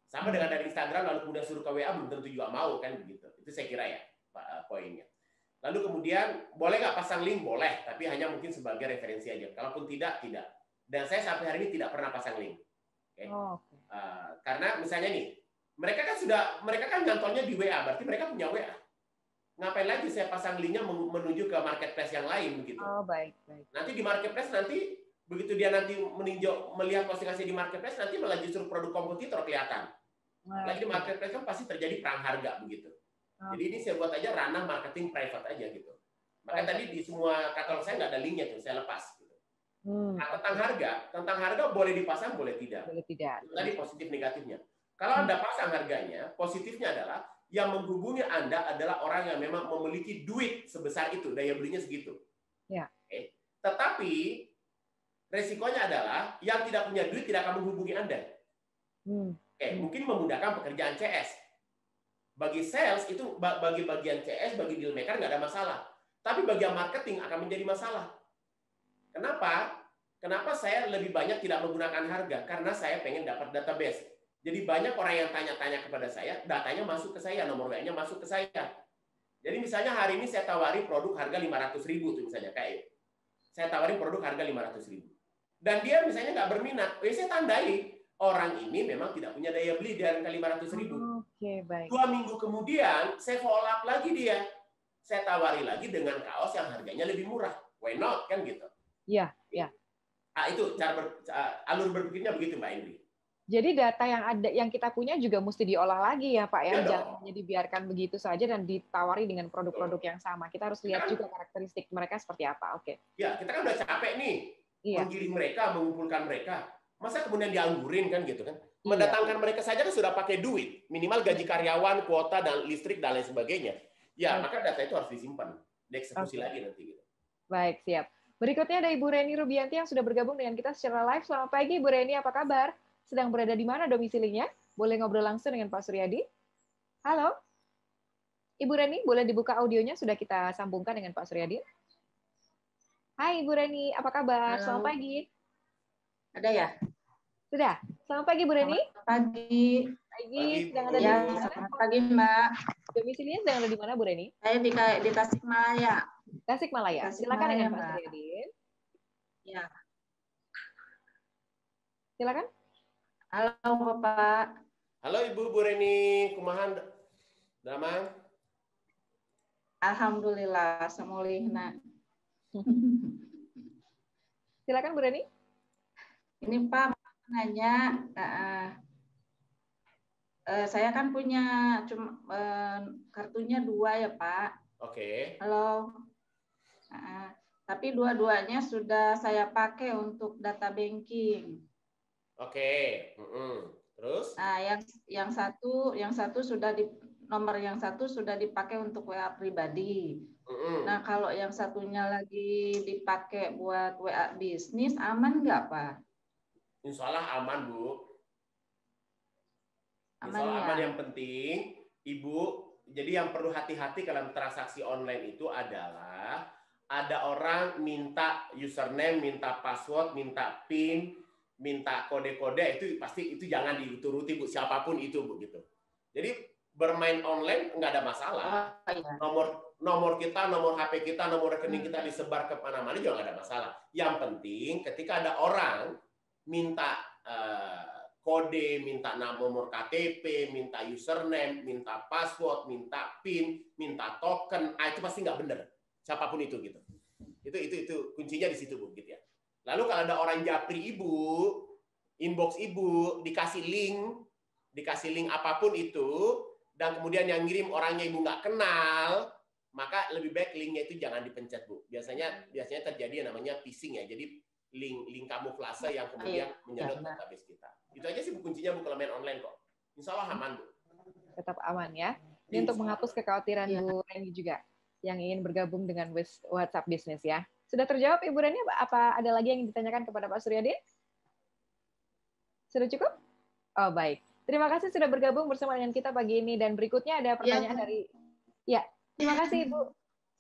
Sama dengan dari Instagram lalu kemudian suruh ke WA belum tentu juga mau kan begitu. Itu saya kira ya poinnya. Lalu kemudian boleh nggak pasang link? Boleh, tapi hanya mungkin sebagai referensi aja. Kalaupun tidak. Dan saya sampai hari ini tidak pernah pasang link. Karena misalnya nih, mereka kan nyantolnya di WA, berarti mereka punya WA. Ngapain lagi saya pasang linknya menuju ke marketplace yang lain begitu? Baik. Nanti di marketplace begitu dia nanti melihat postingannya di marketplace, nanti malah justru produk kompetitor kelihatan. Lagi di marketplace kan pasti terjadi perang harga begitu. Jadi ini saya buat aja ranah marketing private aja gitu. Makanya tadi di semua katalog saya nggak ada linknya tuh, saya lepas. Nah, tentang harga boleh dipasang, boleh tidak. Tadi positif negatifnya. Kalau Anda pasang harganya, positifnya adalah yang menghubungi Anda adalah orang yang memang memiliki duit sebesar itu, daya belinya segitu. Ya. Tetapi resikonya adalah yang tidak punya duit tidak akan menghubungi Anda. Mungkin memudahkan pekerjaan CS. Bagi sales itu, bagi bagian CS, bagi deal maker nggak ada masalah. Tapi bagian marketing akan menjadi masalah. Kenapa saya lebih banyak tidak menggunakan harga? Karena saya pengen dapat database. Jadi banyak orang yang tanya-tanya kepada saya, datanya masuk ke saya, nomor WA-nya masuk ke saya. Jadi misalnya hari ini saya tawari produk harga 500.000 tuh misalnya kayak saya tawarin produk harga 500.000. Dan dia misalnya nggak berminat, saya tandai orang ini memang tidak punya daya beli di harga 500.000. Baik. 2 minggu kemudian saya follow up lagi dia. Saya tawari lagi dengan kaos yang harganya lebih murah. Why not kan gitu? Iya. Itu alur berpikirnya begitu Mbak Indri. Jadi data yang kita punya juga mesti diolah lagi ya Pak ya, Ya jangan hanya dibiarkan begitu saja dan ditawari dengan produk-produk yang sama. Kita harus lihat juga karakteristik mereka seperti apa. Oke. Ya, kita kan udah capek nih menggiring mereka, mengumpulkan mereka. Masa kemudian dianggurin kan gitu kan? Mendatangkan mereka saja kan sudah pakai duit, minimal gaji karyawan, kuota dan listrik dan lain sebagainya. Ya, maka data itu harus disimpan, dieksekusi lagi nanti gitu. Baik, siap. Berikutnya ada Ibu Reni Rubianti yang sudah bergabung dengan kita secara live. Selamat pagi Ibu Reni, apa kabar? Sedang berada di mana domisilinya? Boleh ngobrol langsung dengan Pak Suryadi? Halo? Ibu Reni, boleh dibuka audionya? Sudah kita sambungkan dengan Pak Suryadi. Hai Ibu Reni, apa kabar? Halo. Selamat pagi. Ada ya? Sudah. Selamat pagi Bu Reni. Selamat pagi. Pagi. Sedang ada Ya, di mana? selamat pagi Mbak. Domisilinya sedang ada di mana Bu Reni? Saya di Tasikmalaya. Tasikmalaya. Silakan dengan Pak Suryadi. Ya. Silakan. Halo Bapak. Halo Ibu Bu Reni, kumaha damang? Alhamdulillah, semulihna. Silakan Bu Reni. Ini Pak nanya, saya kan punya kartunya 2 ya Pak. Oke. Halo. Tapi dua-duanya sudah saya pakai untuk data banking. Oke. Terus? Nah, yang satu sudah nomor yang satu sudah dipakai untuk WA pribadi. Nah, kalau yang satunya lagi dipakai buat WA bisnis, aman nggak Pak? Insya Allah aman Bu. Insya Aman Allah ya. aman. Yang penting Ibu, jadi yang perlu hati-hati dalam transaksi online itu adalah ada orang minta username, minta password, minta PIN, minta kode-kode, itu pasti itu jangan dituruti Bu, siapapun itu Bu gitu. Jadi bermain online nggak ada masalah. Oh, iya. Nomor kita, nomor HP kita, nomor rekening kita disebar ke mana-mana juga nggak ada masalah. Yang penting ketika ada orang minta kode, minta nomor KTP, minta username, minta password, minta PIN, minta token, itu pasti nggak benar. Siapapun itu gitu. Itu kuncinya di situ Bu gitu ya. Lalu kalau ada orang japri Ibu, inbox Ibu, dikasih link apapun itu, dan kemudian yang ngirim orangnya Ibu nggak kenal, maka lebih baik linknya itu jangan dipencet Bu. Biasanya terjadi yang namanya phishing ya. Jadi link kamuflase yang kemudian menyedot database kita. Itu aja sih Bu kuncinya Bu kalau main online kok. Insya Allah aman Bu. Tetap aman ya. Ini untuk menghapus kekhawatiran Bu Reni juga yang ingin bergabung dengan WhatsApp Business ya. Sudah terjawab Ibu Reni? Apa ada lagi yang ditanyakan kepada Pak Suryadi? Sudah cukup? Oh baik. Terima kasih sudah bergabung bersama dengan kita pagi ini. Dan berikutnya ada pertanyaan dari... Ya, terima kasih Ibu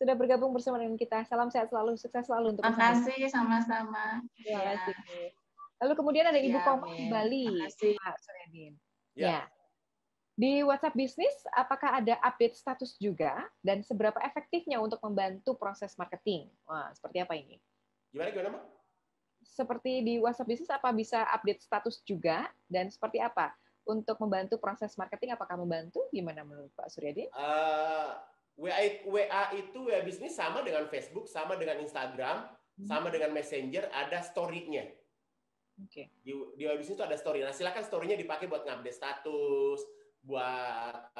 sudah bergabung bersama dengan kita. Salam sehat selalu, sukses selalu untuk Terima kasih, sama-sama. Terima kasih. Lalu kemudian ada Ibu Komang di Bali, Pak Suryadi. Ya. Di WhatsApp Business, apakah ada update status juga? Dan seberapa efektifnya untuk membantu proses marketing? Wah, seperti apa ini? Gimana Mbak? Seperti di WhatsApp Business, apa bisa update status juga? Dan seperti apa? Untuk membantu proses marketing, apakah membantu? Gimana menurut Pak Suryadi? WA itu WA Business sama dengan Facebook, sama dengan Instagram, sama dengan Messenger, ada story-nya. Oke. Di WA Business itu ada story. Nah, silakan story-nya dipakai buat ngupdate status, buat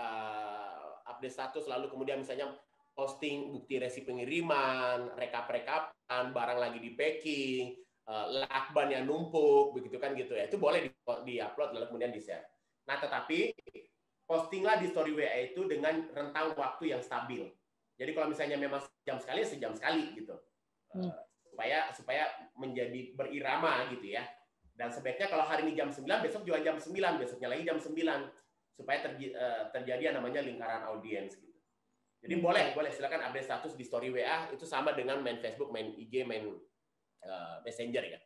update status, lalu kemudian misalnya posting bukti resi pengiriman, rekap-rekapan, barang lagi di packing, lakban yang numpuk, begitu kan gitu ya. Itu boleh di-upload lalu kemudian di-share. Nah, tetapi postinglah di story WA itu dengan rentang waktu yang stabil. Jadi kalau misalnya memang sejam sekali, sejam sekali gitu. Supaya menjadi berirama gitu ya. Dan sebaiknya kalau hari ini jam 9, besok juga jam 9, besoknya lagi jam 9. Supaya terjadi yang namanya lingkaran audiens gitu. Jadi boleh silakan update status di story WA, itu sama dengan main Facebook, main IG, main Messenger ya.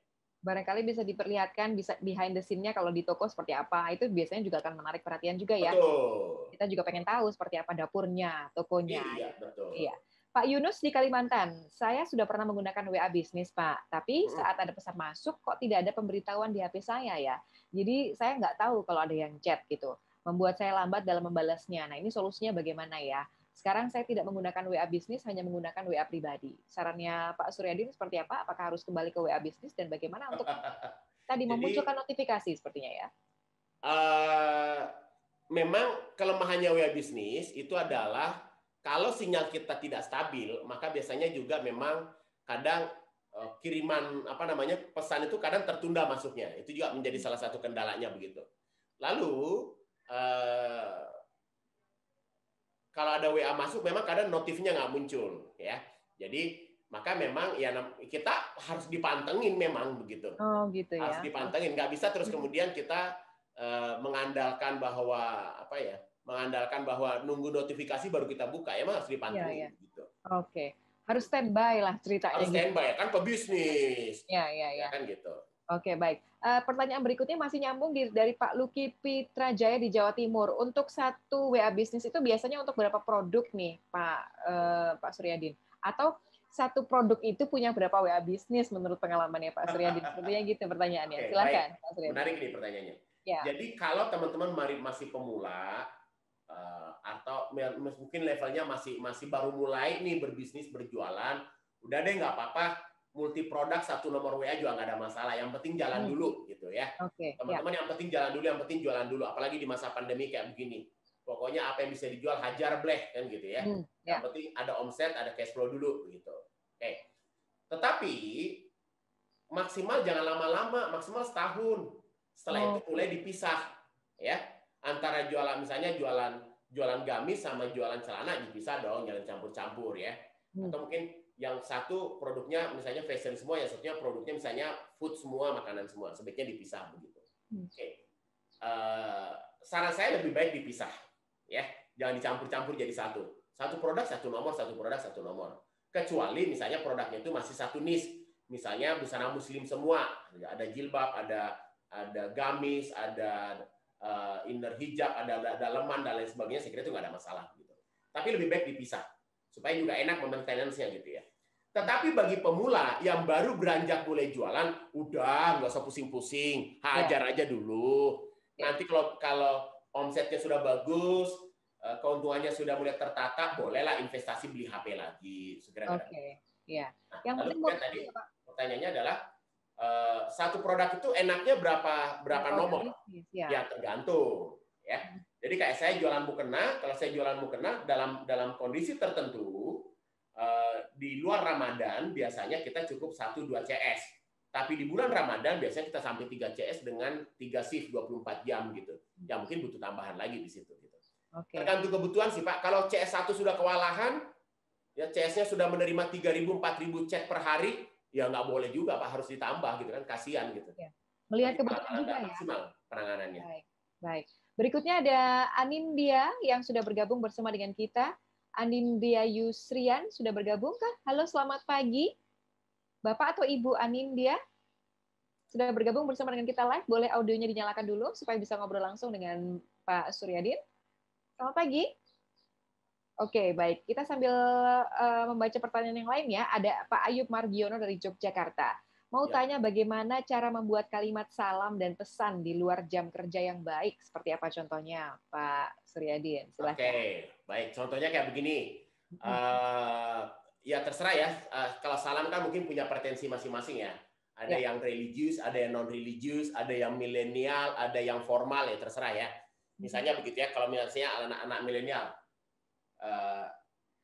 Barangkali bisa diperlihatkan bisa behind the scene-nya kalau di toko seperti apa. Itu biasanya juga akan menarik perhatian juga ya. Betul. Kita juga pengen tahu seperti apa dapurnya, tokonya. Iya, betul. Iya. Pak Yunus di Kalimantan, saya sudah pernah menggunakan WA Business, Pak. Tapi saat ada pesan masuk, kok tidak ada pemberitahuan di HP saya ya. Jadi saya nggak tahu kalau ada yang chat gitu. Membuat saya lambat dalam membalasnya. Nah, ini solusinya bagaimana ya? Sekarang saya tidak menggunakan WA Business, hanya menggunakan WA pribadi. Sarannya Pak Suryadi seperti apa? Apakah harus kembali ke WA Business dan bagaimana untuk tadi memunculkan notifikasi sepertinya ya? Memang kelemahannya WA Business itu adalah kalau sinyal kita tidak stabil, maka biasanya juga memang kadang kiriman pesan itu kadang tertunda masuknya. Itu juga menjadi salah satu kendalanya begitu. Lalu kalau ada WA masuk memang kadang notifnya nggak muncul ya. Jadi maka memang ya kita harus dipantengin memang begitu. Oh gitu ya. Harus dipantengin, nggak bisa terus kemudian kita mengandalkan bahwa mengandalkan bahwa nunggu notifikasi baru kita buka, ya harus dipantengin. Gitu. Oke, harus standby lah ceritanya. Harus standby kan pebisnis. Ya kan gitu. Oke, baik. Pertanyaan berikutnya masih nyambung dari Pak Luki Pitrajaya di Jawa Timur. Untuk satu WA bisnis itu biasanya untuk berapa produk nih, Pak Suryadin? Atau satu produk itu punya berapa WA bisnis menurut pengalamannya Pak Suryadin? Sepertinya gitu pertanyaannya. Silakan, Pak Suryadin. Menarik nih pertanyaannya. Ya. Jadi kalau teman-teman masih pemula atau mungkin levelnya masih baru mulai nih berbisnis berjualan, udah deh nggak apa-apa, multi produk satu nomor WA juga nggak ada masalah. Yang penting jalan dulu gitu ya. Teman-teman yang penting jalan dulu, yang penting jualan dulu. Apalagi di masa pandemi kayak begini. Pokoknya apa yang bisa dijual hajar bleh kan gitu ya. Yang penting ada omset, ada cash flow dulu gitu. Oke. Tetapi maksimal jangan lama-lama, maksimal setahun. Setelah itu mulai dipisah ya. Antara jualan misalnya jualan gamis sama jualan celana dipisah dong, jangan campur-campur ya. Atau mungkin yang satu produknya misalnya fashion semua, yang satunya produknya misalnya food semua, makanan semua, sebaiknya dipisah begitu. Oke. Saran saya lebih baik dipisah. Ya, jangan dicampur-campur jadi satu. Satu produk satu nomor, satu produk satu nomor. Kecuali misalnya produknya itu masih satu niche. Misalnya busana muslim semua, ada jilbab, ada gamis, ada inner hijab, ada daleman dan lain sebagainya. Saya kira itu nggak ada masalah gitu. Tapi lebih baik dipisah supaya juga enak maintenance-nya gitu ya. Tetapi bagi pemula yang baru beranjak mulai jualan, udah nggak usah pusing-pusing, hajar aja dulu. Nanti kalau omsetnya sudah bagus, keuntungannya sudah mulai tertata, bolehlah investasi beli HP lagi. Oke, ya. Yang penting tadi pertanyaannya adalah satu produk itu enaknya berapa nomor? Ya tergantung. Ya. Jadi kayak saya jualan mukena, kalau saya jualan mukena dalam kondisi tertentu di luar Ramadan biasanya kita cukup 1-2 CS. Tapi di bulan Ramadan biasanya kita sampai 3 CS dengan 3 shift 24 jam gitu. Ya mungkin butuh tambahan lagi di situ gitu. Tergantung kebutuhan sih Pak. Kalau CS1 sudah kewalahan, ya CS-nya sudah menerima 3.000 4.000 chat per hari, ya nggak boleh juga Pak, harus ditambah gitu kan, kasihan gitu. Ya. Melihat kebutuhan juga ya. Maksimal penanganannya. Baik. Berikutnya ada Anindya yang sudah bergabung bersama dengan kita. Anindya Yusrian sudah bergabung kah? Halo, selamat pagi. Bapak atau Ibu Anindya sudah bergabung bersama dengan kita live. Boleh audionya dinyalakan dulu supaya bisa ngobrol langsung dengan Pak Suryadin. Selamat pagi. Oke, baik. Kita sambil membaca pertanyaan yang lain ya. Ada Pak Ayub Margiono dari Yogyakarta. Mau tanya bagaimana cara membuat kalimat salam dan pesan di luar jam kerja yang baik. Seperti apa contohnya, Pak Suryadin? Silahkan. Oke, baik. Contohnya kayak begini. Ya terserah ya. Kalau salam kan mungkin punya pretensi masing-masing ya. Ada yang religius, ada yang non-religius, ada yang milenial, ada yang formal ya terserah ya. Misalnya begitu ya. Kalau misalnya anak-anak milenial.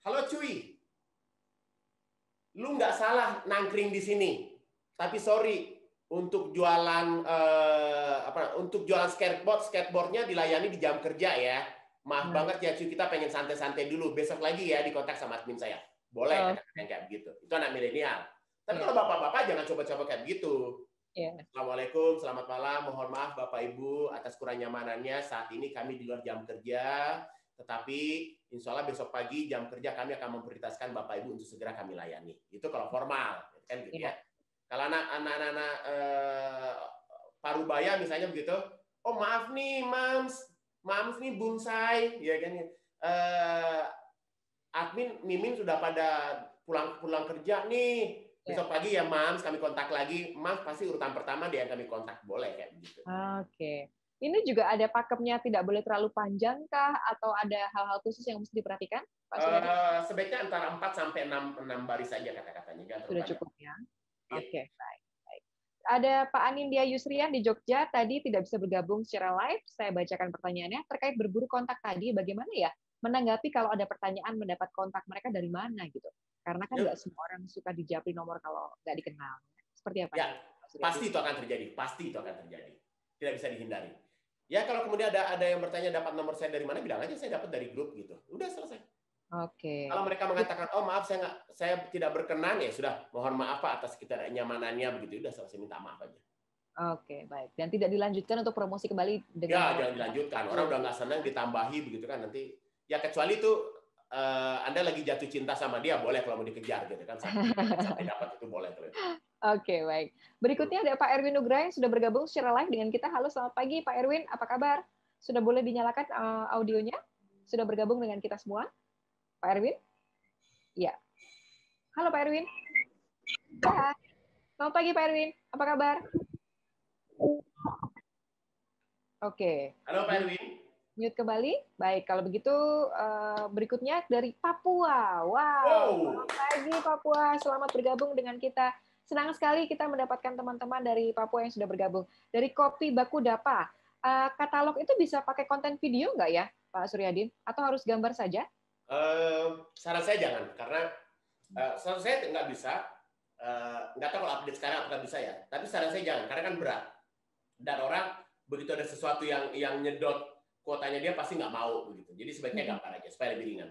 Halo cuy, lu nggak salah nangkring di sini. Tapi sorry, untuk jualan untuk jualan skateboardnya dilayani di jam kerja ya. Maaf banget ya cuy, kita pengen santai-santai dulu. Besok lagi ya di kontak sama admin saya. Boleh kayak begitu. Itu anak milenial. Tapi kalau bapak-bapak jangan coba-coba kayak begitu. Assalamualaikum, selamat malam. Mohon maaf Bapak Ibu atas kurang nyamanannya. Saat ini kami di luar jam kerja. Tetapi insya Allah besok pagi jam kerja kami akan memprioritaskan Bapak Ibu untuk segera kami layani. Itu kalau formal, kan gitu ya. Kalau anak-anak parubaya misalnya begitu, oh maaf nih Mams nih bungsai, ya kan? Admin Mimin sudah pada pulang kerja nih. Besok pagi ya Mams kami kontak lagi. Mams pasti urutan pertama dia yang kami kontak, boleh kayak begitu. Oke. Ini juga ada pakemnya tidak boleh terlalu panjang kah atau ada hal-hal khusus yang mesti diperhatikan? Pak Sebaiknya antara 4 sampai 6 baris saja kata-katanya. Sudah cukup ya. Oke, baik. Ada Pak Anindya Yusrian di Jogja tadi tidak bisa bergabung secara live. Saya bacakan pertanyaannya terkait berburu kontak tadi. Bagaimana ya menanggapi kalau ada pertanyaan mendapat kontak mereka dari mana gitu? Karena kan nggak semua orang suka dijapri nomor kalau nggak dikenal. Seperti apa? Ya, pasti itu akan terjadi. Pasti itu akan terjadi. Tidak bisa dihindari. Ya kalau kemudian ada yang bertanya dapat nomor saya dari mana, bilang aja saya dapat dari grup gitu. Udah selesai. Oke. Kalau mereka mengatakan, oh maaf saya tidak berkenan, ya sudah, mohon maaf Pak atas ketidaknyamanannya begitu. Udah selesai, minta maaf aja. Oke, baik. Dan tidak dilanjutkan untuk promosi kembali dengan... Ya, jangan dilanjutkan. Orang udah nggak senang ditambahi begitu kan nanti. Ya kecuali itu Anda lagi jatuh cinta sama dia, boleh kalau mau dikejar gitu kan. Sampai dapat itu boleh. Oke, baik. Berikutnya ada Pak Erwin Nugraha yang sudah bergabung secara live dengan kita. Halo, selamat pagi Pak Erwin. Apa kabar? Sudah boleh dinyalakan audionya? Sudah bergabung dengan kita semua? Pak Erwin? Ya. Halo Pak Erwin. Ya. Selamat pagi Pak Erwin. Apa kabar? Oke. Halo Pak Erwin. Mute kembali. Baik, kalau begitu berikutnya dari Papua. Wow. Selamat pagi Papua. Selamat bergabung dengan kita. Senang sekali kita mendapatkan teman-teman dari Papua yang sudah bergabung. Dari Kopi Baku Dapa. Katalog itu bisa pakai konten video nggak ya, Pak Suryadin? Atau harus gambar saja? Saran saya jangan, karena saran saya nggak bisa. Nggak tahu kalau update sekarang apakah bisa ya. Tapi saran saya jangan, karena kan berat. Dan orang begitu ada sesuatu yang nyedot kuotanya dia pasti nggak mau begitu. Jadi sebaiknya gambar aja supaya lebih ringan.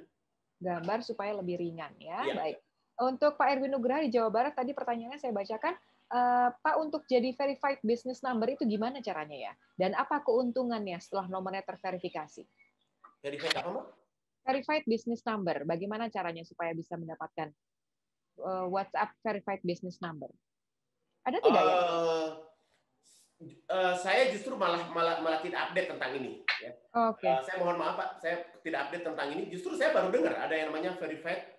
Gambar supaya lebih ringan ya. Iya. Baik. Untuk Pak Erwin Nugraha di Jawa Barat tadi pertanyaannya saya bacakan, Pak untuk jadi verified business number itu gimana caranya ya? Dan apa keuntungannya setelah nomornya terverifikasi? Verified apa, Mbak? Verified business number, bagaimana caranya supaya bisa mendapatkan WhatsApp verified business number? Ada tidak ya? Saya justru malah tidak update tentang ini. Ya. Oke. Saya mohon maaf Pak, saya tidak update tentang ini. Justru saya baru dengar ada yang namanya verified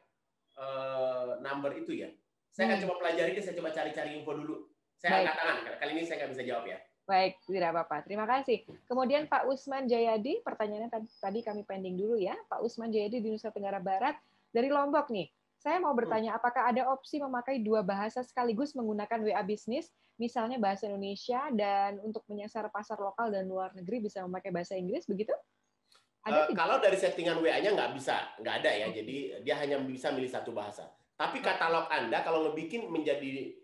number itu ya. Saya akan coba pelajari, saya coba cari-cari info dulu. Saya angkat tangan. Kali ini saya nggak bisa jawab ya. Baik, tidak apa-apa. Terima kasih. Kemudian Pak Usman Jayadi, pertanyaannya tadi kami pending dulu ya. Pak Usman Jayadi di Nusa Tenggara Barat dari Lombok nih. Saya mau bertanya, apakah ada opsi memakai dua bahasa sekaligus menggunakan WA Business, misalnya bahasa Indonesia, dan untuk menyasar pasar lokal dan luar negeri bisa memakai bahasa Inggris, begitu? Kalau dari settingan WA-nya nggak bisa, nggak ada ya. Jadi dia hanya bisa milih satu bahasa. Tapi katalog Anda kalau ngebikin menjadi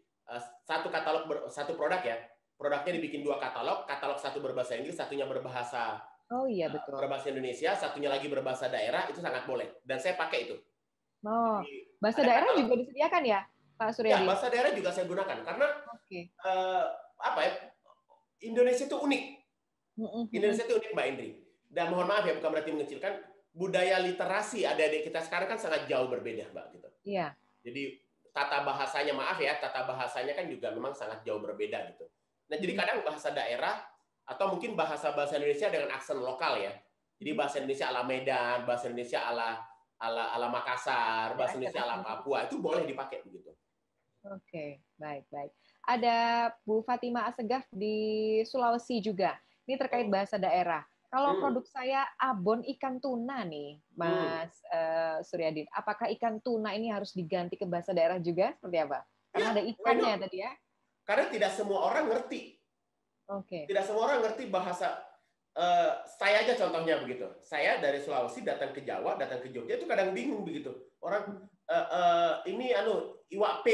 satu katalog satu produk ya, produknya dibikin dua katalog satu berbahasa Inggris, satunya berbahasa berbahasa Indonesia, satunya lagi berbahasa daerah, itu sangat boleh. Dan saya pakai itu. Oh, bahasa daerah katalog juga disediakan ya, Pak Suryadi? Ya, bahasa daerah juga saya gunakan karena Indonesia itu unik. Indonesia itu unik, Mbak Indri. Dan mohon maaf ya, bukan berarti mengecilkan, budaya literasi adik-adik kita sekarang kan sangat jauh berbeda, Mbak. Gitu. Iya. Jadi tata bahasanya, maaf ya, tata bahasanya kan juga memang sangat jauh berbeda gitu. Nah, jadi kadang bahasa daerah atau mungkin bahasa Indonesia dengan aksen lokal ya. Jadi bahasa Indonesia ala Medan, bahasa Indonesia ala Makassar, bahasa Indonesia ala Papua, itu boleh dipakai begitu. Oke, baik. Ada Bu Fatima Asegaf di Sulawesi juga. Ini terkait bahasa daerah. Kalau produk saya abon ikan tuna nih, Mas Suryadin, apakah ikan tuna ini harus diganti ke bahasa daerah juga? Seperti apa? Karena ada ikannya tadi ya. Karena tidak semua orang ngerti. Tidak semua orang ngerti bahasa. Saya aja contohnya begitu. Saya dari Sulawesi datang ke Jawa, datang ke Jogja itu kadang bingung begitu. Orang ini iwak P.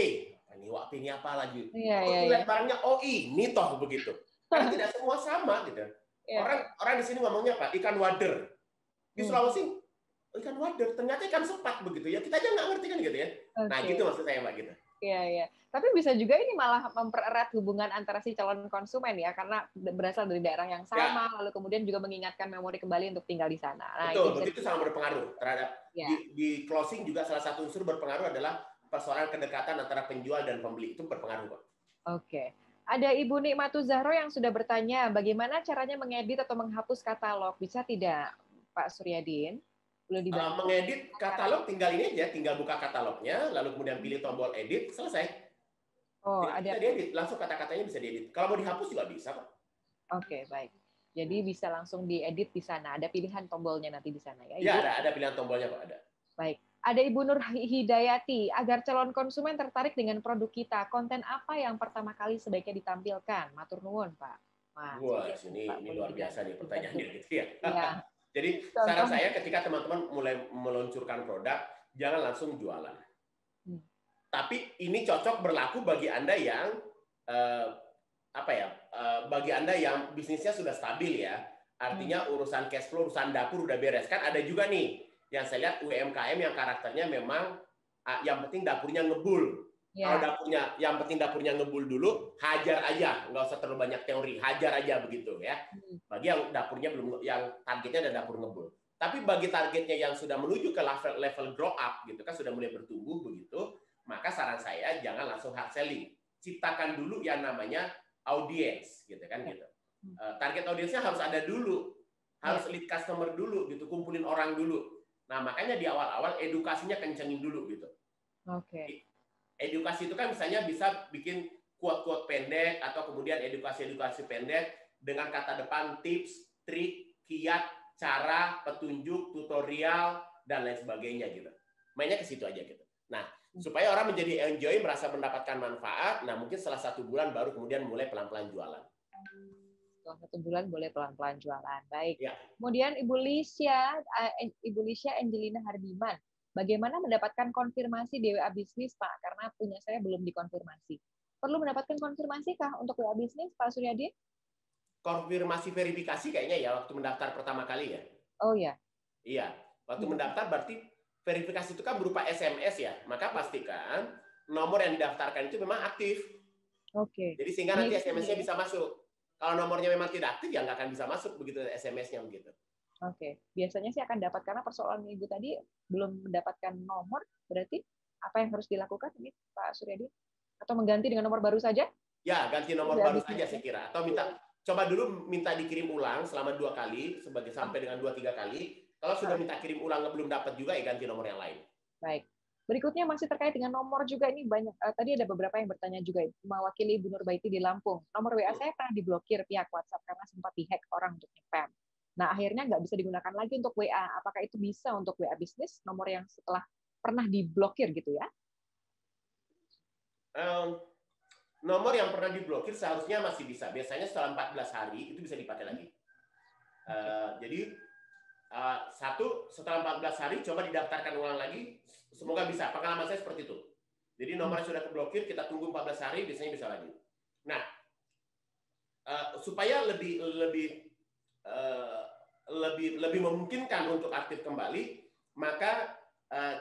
Ini iwak P ini apa lagi? Lihat barangnya, oh ini toh begitu. Karena tidak semua sama gitu. Orang di sini ngomongnya apa? Ikan wader. Di Sulawesi ikan wader, ternyata ikan sepat begitu ya. Kita aja nggak ngerti kan gitu ya. Nah, gitu maksud saya Mbak gitu. Iya. Tapi bisa juga ini malah mempererat hubungan antara si calon konsumen ya, karena berasal dari daerah yang sama, lalu kemudian juga mengingatkan memori kembali untuk tinggal di sana. Nah, betul, itu sangat berpengaruh terhadap di closing juga salah satu unsur berpengaruh adalah persoalan kedekatan antara penjual dan pembeli, itu berpengaruh kok. Oke. Ada Ibu Nikmatu Zahro yang sudah bertanya, bagaimana caranya mengedit atau menghapus katalog? Bisa tidak, Pak Suryadin? Mengedit katalog tinggal ini aja, tinggal buka katalognya, lalu kemudian pilih tombol edit, selesai. Bisa diedit, langsung kata-katanya bisa diedit. Kalau mau dihapus juga bisa kok. Oke, baik. Jadi bisa langsung diedit di sana. Ada pilihan tombolnya nanti di sana ya? Iya, ada pilihan tombolnya kok, ada. Baik. Ada Ibu Nur Hidayati, agar calon konsumen tertarik dengan produk kita, konten apa yang pertama kali sebaiknya ditampilkan? Matur nuwun, Pak. Wah, ini luar biasa nih pertanyaannya gitu ya. Jadi saran saya ketika teman-teman mulai meluncurkan produk, jangan langsung jualan. Tapi ini cocok berlaku bagi Anda yang bagi Anda yang bisnisnya sudah stabil ya. Artinya urusan cash flow, urusan dapur udah beres. Kan ada juga nih yang saya lihat UMKM yang karakternya memang yang penting dapurnya ngebul. Kalau dapurnya, yang penting dapurnya ngebul dulu, hajar aja, nggak usah terlalu banyak teori, hajar aja begitu ya. Bagi yang dapurnya belum, yang targetnya ada dapur ngebul. Tapi bagi targetnya yang sudah menuju ke level grow up gitu kan, sudah mulai bertumbuh begitu, maka saran saya jangan langsung hard selling. Ciptakan dulu yang namanya audience gitu kan gitu. Target audiensnya harus ada dulu, harus lead customer dulu gitu, kumpulin orang dulu. Nah makanya di awal-awal edukasinya kencengin dulu gitu. Oke. Edukasi itu kan misalnya bisa bikin quote-quote pendek atau kemudian edukasi-edukasi pendek dengan kata depan tips, trik, kiat, cara, petunjuk, tutorial dan lain sebagainya gitu. Mainnya ke situ aja gitu. Nah supaya orang menjadi enjoy, merasa mendapatkan manfaat. Nah mungkin setelah 1 bulan baru kemudian mulai pelan-pelan jualan. Setelah 1 bulan boleh pelan-pelan jualan. Baik. Ya. Kemudian Ibu Lisha Angelina Hardiman, bagaimana mendapatkan konfirmasi di WA Bisnis, Pak? Karena punya saya belum dikonfirmasi. Perlu mendapatkan konfirmasi kah untuk WA Bisnis, Pak Suryadi? Konfirmasi verifikasi kayaknya ya waktu mendaftar pertama kali ya. Oh ya. Iya. Waktu mendaftar berarti verifikasi itu kan berupa SMS ya. Maka pastikan nomor yang didaftarkan itu memang aktif. Oke. Jadi sehingga nanti SMS-nya bisa masuk. Kalau nomornya memang tidak aktif, ya nggak akan bisa masuk begitu SMS-nya begitu. Oke. Biasanya sih akan dapat, karena persoalan Ibu tadi belum mendapatkan nomor, berarti apa yang harus dilakukan ini, Pak Suryadi? Atau mengganti dengan nomor baru saja? Ya, ganti nomor baru saja saya kira. Atau coba dulu minta dikirim ulang selama 2 kali, sampai dengan 2-3 kali. Kalau sudah minta kirim ulang belum dapat juga, ya ganti nomor yang lain. Baik. Berikutnya masih terkait dengan nomor juga, ini banyak. Tadi ada beberapa yang bertanya juga, mewakili Ibu Nurbaiti di Lampung. Nomor WA saya pernah diblokir pihak WhatsApp karena sempat dihack orang untuk spam. Nah, akhirnya nggak bisa digunakan lagi untuk WA. Apakah itu bisa untuk WA bisnis, nomor yang setelah pernah diblokir gitu ya? Nomor yang pernah diblokir seharusnya masih bisa. Biasanya setelah 14 hari itu bisa dipakai lagi. Jadi setelah 14 hari coba didaftarkan ulang lagi. Semoga bisa. Pengalaman saya seperti itu. Jadi nomornya sudah keblokir, kita tunggu 14 hari, biasanya bisa lagi. Nah, supaya lebih memungkinkan untuk aktif kembali, maka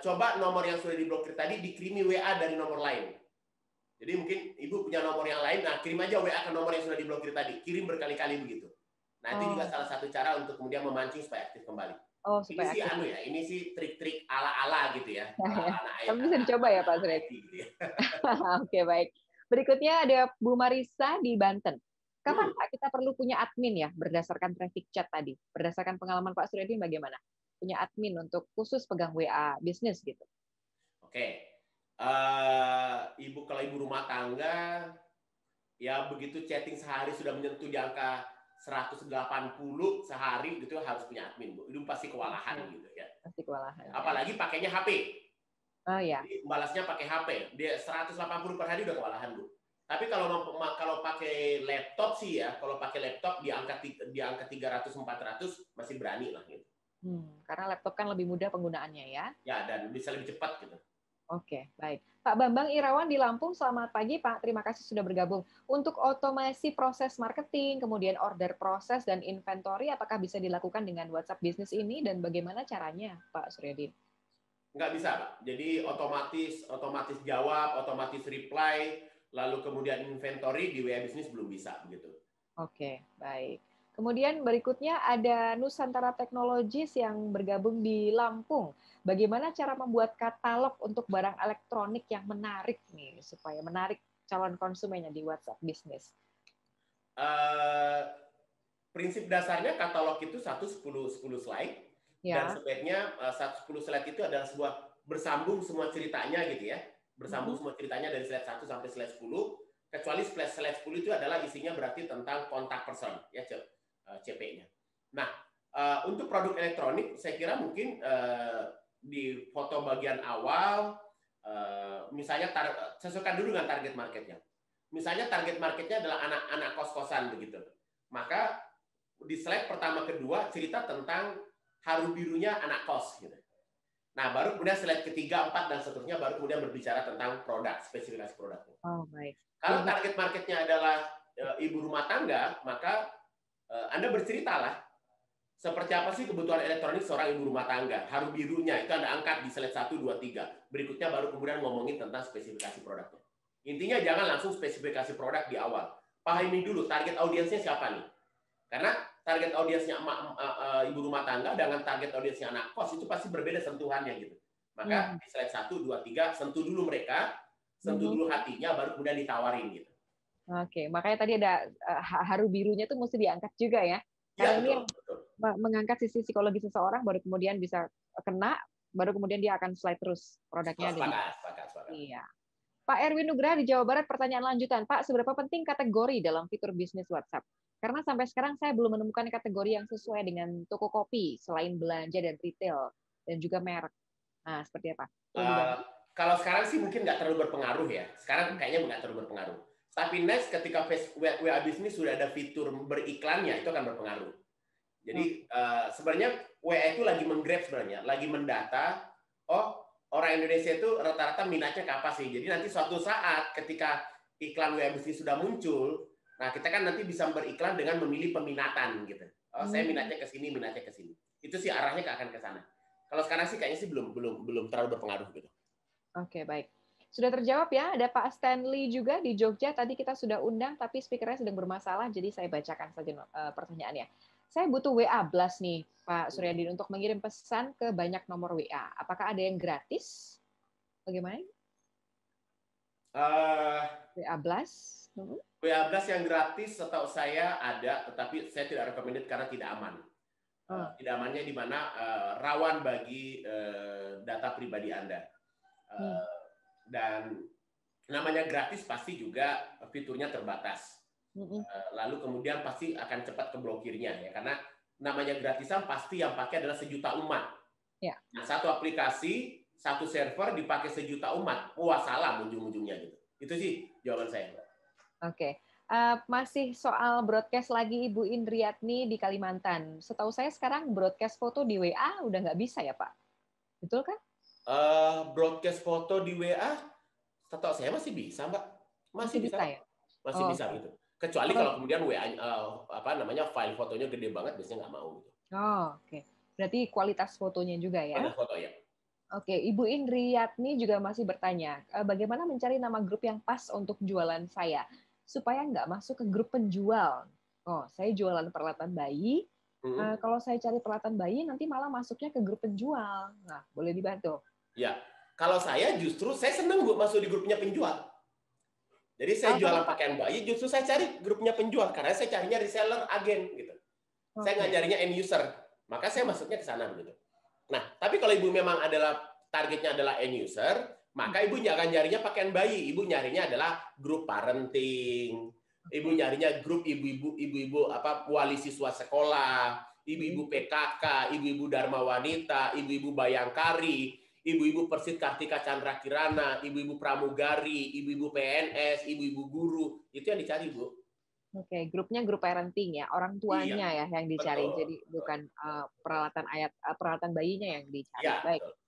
coba nomor yang sudah diblokir tadi dikirimi WA dari nomor lain. Jadi mungkin Ibu punya nomor yang lain, nah kirim aja WA ke nomor yang sudah diblokir tadi, kirim berkali-kali begitu. Nah itu juga salah satu cara untuk kemudian memancing supaya aktif kembali. Oh, supaya ini sih ini sih trik-trik ala-ala gitu ya. Tapi bisa dicoba ya Pak Suryadi. Gitu ya. Oke, baik. Berikutnya ada Bu Marisa di Banten. Kapan Pak kita perlu punya admin ya, berdasarkan traffic chat tadi? Berdasarkan pengalaman Pak Suryadi bagaimana? Punya admin untuk khusus pegang WA bisnis gitu. Oke. Kalau ibu rumah tangga, ya begitu chatting sehari sudah menyentuh di angka 180 sehari gitu harus punya admin, Bu. Itu pasti kewalahan gitu ya. Pasti kewalahan. Apalagi pakainya HP. Oh ya. Jadi, balasnya pakai HP. Dia 180 per hari udah kewalahan, Bu. Tapi kalau pakai laptop sih ya, kalau pakai laptop di angka 300 400 masih berani lah gitu. Karena laptop kan lebih mudah penggunaannya ya. Ya, dan bisa lebih cepat gitu. Oke, baik. Pak Bambang Irawan di Lampung, selamat pagi Pak. Terima kasih sudah bergabung. Untuk otomasi proses marketing, kemudian order proses dan inventory, apakah bisa dilakukan dengan WhatsApp bisnis ini dan bagaimana caranya, Pak Suryadi? Nggak bisa, Pak. Jadi otomatis jawab, otomatis reply, lalu kemudian inventory di WA bisnis belum bisa begitu. Oke, baik. Kemudian berikutnya ada Nusantara Technologies yang bergabung di Lampung. Bagaimana cara membuat katalog untuk barang elektronik yang menarik nih, supaya menarik calon konsumennya di WhatsApp bisnis? Prinsip dasarnya katalog itu 10 slide. Ya. Dan sebaiknya 10 slide itu adalah sebuah bersambung semua ceritanya gitu ya. Bersambung semua ceritanya dari slide 1 sampai slide 10. Kecuali slide 10 itu adalah isinya berarti tentang kontak person ya, CP-nya. Nah, untuk produk elektronik saya kira mungkin di foto bagian awal misalnya sesuaikan dulu dengan target marketnya. Misalnya target marketnya adalah anak-anak kos-kosan begitu. Maka di slide pertama kedua cerita tentang haru birunya anak kos gitu. Nah, baru kemudian slide ketiga, 4, dan seterusnya baru kemudian berbicara tentang produk, spesifikasi produknya. Oh, baik. Kalau target marketnya adalah ibu rumah tangga, maka Anda berceritalah seperti apa sih kebutuhan elektronik seorang ibu rumah tangga. Haru birunya itu Anda angkat di slide 1, 2, 3. Berikutnya baru kemudian ngomongin tentang spesifikasi produknya. Intinya jangan langsung spesifikasi produk di awal. Pahami dulu target audiensnya siapa nih. Karena target audiensnya ibu rumah tangga dengan target audiensnya anak kos itu pasti berbeda sentuhannya gitu. Maka di slide 1, 2, 3 sentuh dulu mereka, sentuh dulu hatinya, baru kemudian ditawarin gitu. Oke, makanya tadi ada haru birunya tuh mesti diangkat juga ya. Karena ini yang mengangkat sisi psikologi seseorang, baru kemudian bisa kena, baru kemudian dia akan slide terus produknya. Sepakat. Iya. Pak Erwin Nugraha di Jawa Barat, pertanyaan lanjutan. Pak, seberapa penting kategori dalam fitur bisnis WhatsApp? Karena sampai sekarang saya belum menemukan kategori yang sesuai dengan toko kopi, selain belanja dan retail, dan juga merek. Nah, seperti apa? Kalau sekarang sih mungkin nggak terlalu berpengaruh ya. Sekarang kayaknya nggak terlalu berpengaruh. Tapi next ketika WA Business sudah ada fitur beriklannya, itu akan berpengaruh. Jadi sebenarnya WA itu lagi menggrab sebenarnya, lagi mendata, orang Indonesia itu rata-rata minatnya ke apa sih. Jadi nanti suatu saat ketika iklan WA Business sudah muncul, nah kita kan nanti bisa beriklan dengan memilih peminatan gitu. Saya minatnya ke sini, minatnya ke sini. Itu sih arahnya akan ke sana. Kalau sekarang sih kayaknya sih belum terlalu berpengaruh gitu. Oke, baik. Sudah terjawab ya, ada Pak Stanley juga di Jogja. Tadi kita sudah undang, tapi speakernya sedang bermasalah, jadi saya bacakan saja pertanyaannya. Saya butuh WA Blast nih, Pak Suryadi, untuk mengirim pesan ke banyak nomor WA. Apakah ada yang gratis? Bagaimana? WA Blast? WA Blast yang gratis setahu saya ada, tetapi saya tidak recommended karena tidak aman. Tidak amannya di mana rawan bagi data pribadi Anda. Dan namanya gratis pasti juga fiturnya terbatas. Lalu kemudian pasti akan cepat keblokirnya ya, karena namanya gratisan pasti yang pakai adalah sejuta umat. Ya. Nah, satu aplikasi, satu server dipakai sejuta umat, wah salam ujung-ujungnya gitu. Itu sih jawaban saya. Oke. Masih soal broadcast lagi Ibu Indriatni di Kalimantan. Setahu saya sekarang broadcast foto di WA udah nggak bisa ya Pak? Betul kan? Broadcast foto di WA, setahu saya masih bisa, Mbak. Masih bisa ya? Masih bisa gitu. Kecuali kalau kemudian WA file fotonya gede banget, biasanya nggak mau gitu. Oke. Berarti kualitas fotonya juga ya? Kualitas foto ya. Oke, Ibu Indriatni juga masih bertanya, bagaimana mencari nama grup yang pas untuk jualan saya supaya nggak masuk ke grup penjual? Saya jualan peralatan bayi. Kalau saya cari peralatan bayi, nanti malah masuknya ke grup penjual. Nah, boleh dibantu? Ya, kalau saya justru saya senang masuk di grupnya penjual. Jadi saya jualan pakaian bayi, justru saya cari grupnya penjual karena saya carinya reseller, agen gitu. Saya nggak carinya end user, maka saya masuknya ke sana begitu. Nah, tapi kalau ibu memang targetnya adalah end user, maka ibu jangan nyarinya pakaian bayi, ibu nyarinya adalah grup parenting, ibu nyarinya grup ibu-ibu wali siswa sekolah, ibu-ibu PKK, ibu-ibu Dharma Wanita, ibu-ibu Bayangkari, ibu-ibu Persit Kartika Chandra Kirana, ibu-ibu pramugari, ibu-ibu PNS, ibu-ibu guru, itu yang dicari, Bu. Oke, grupnya grup parenting ya, orang tuanya ya yang dicari, betul, jadi bukan peralatan bayinya yang dicari. Ya, baik. Betul.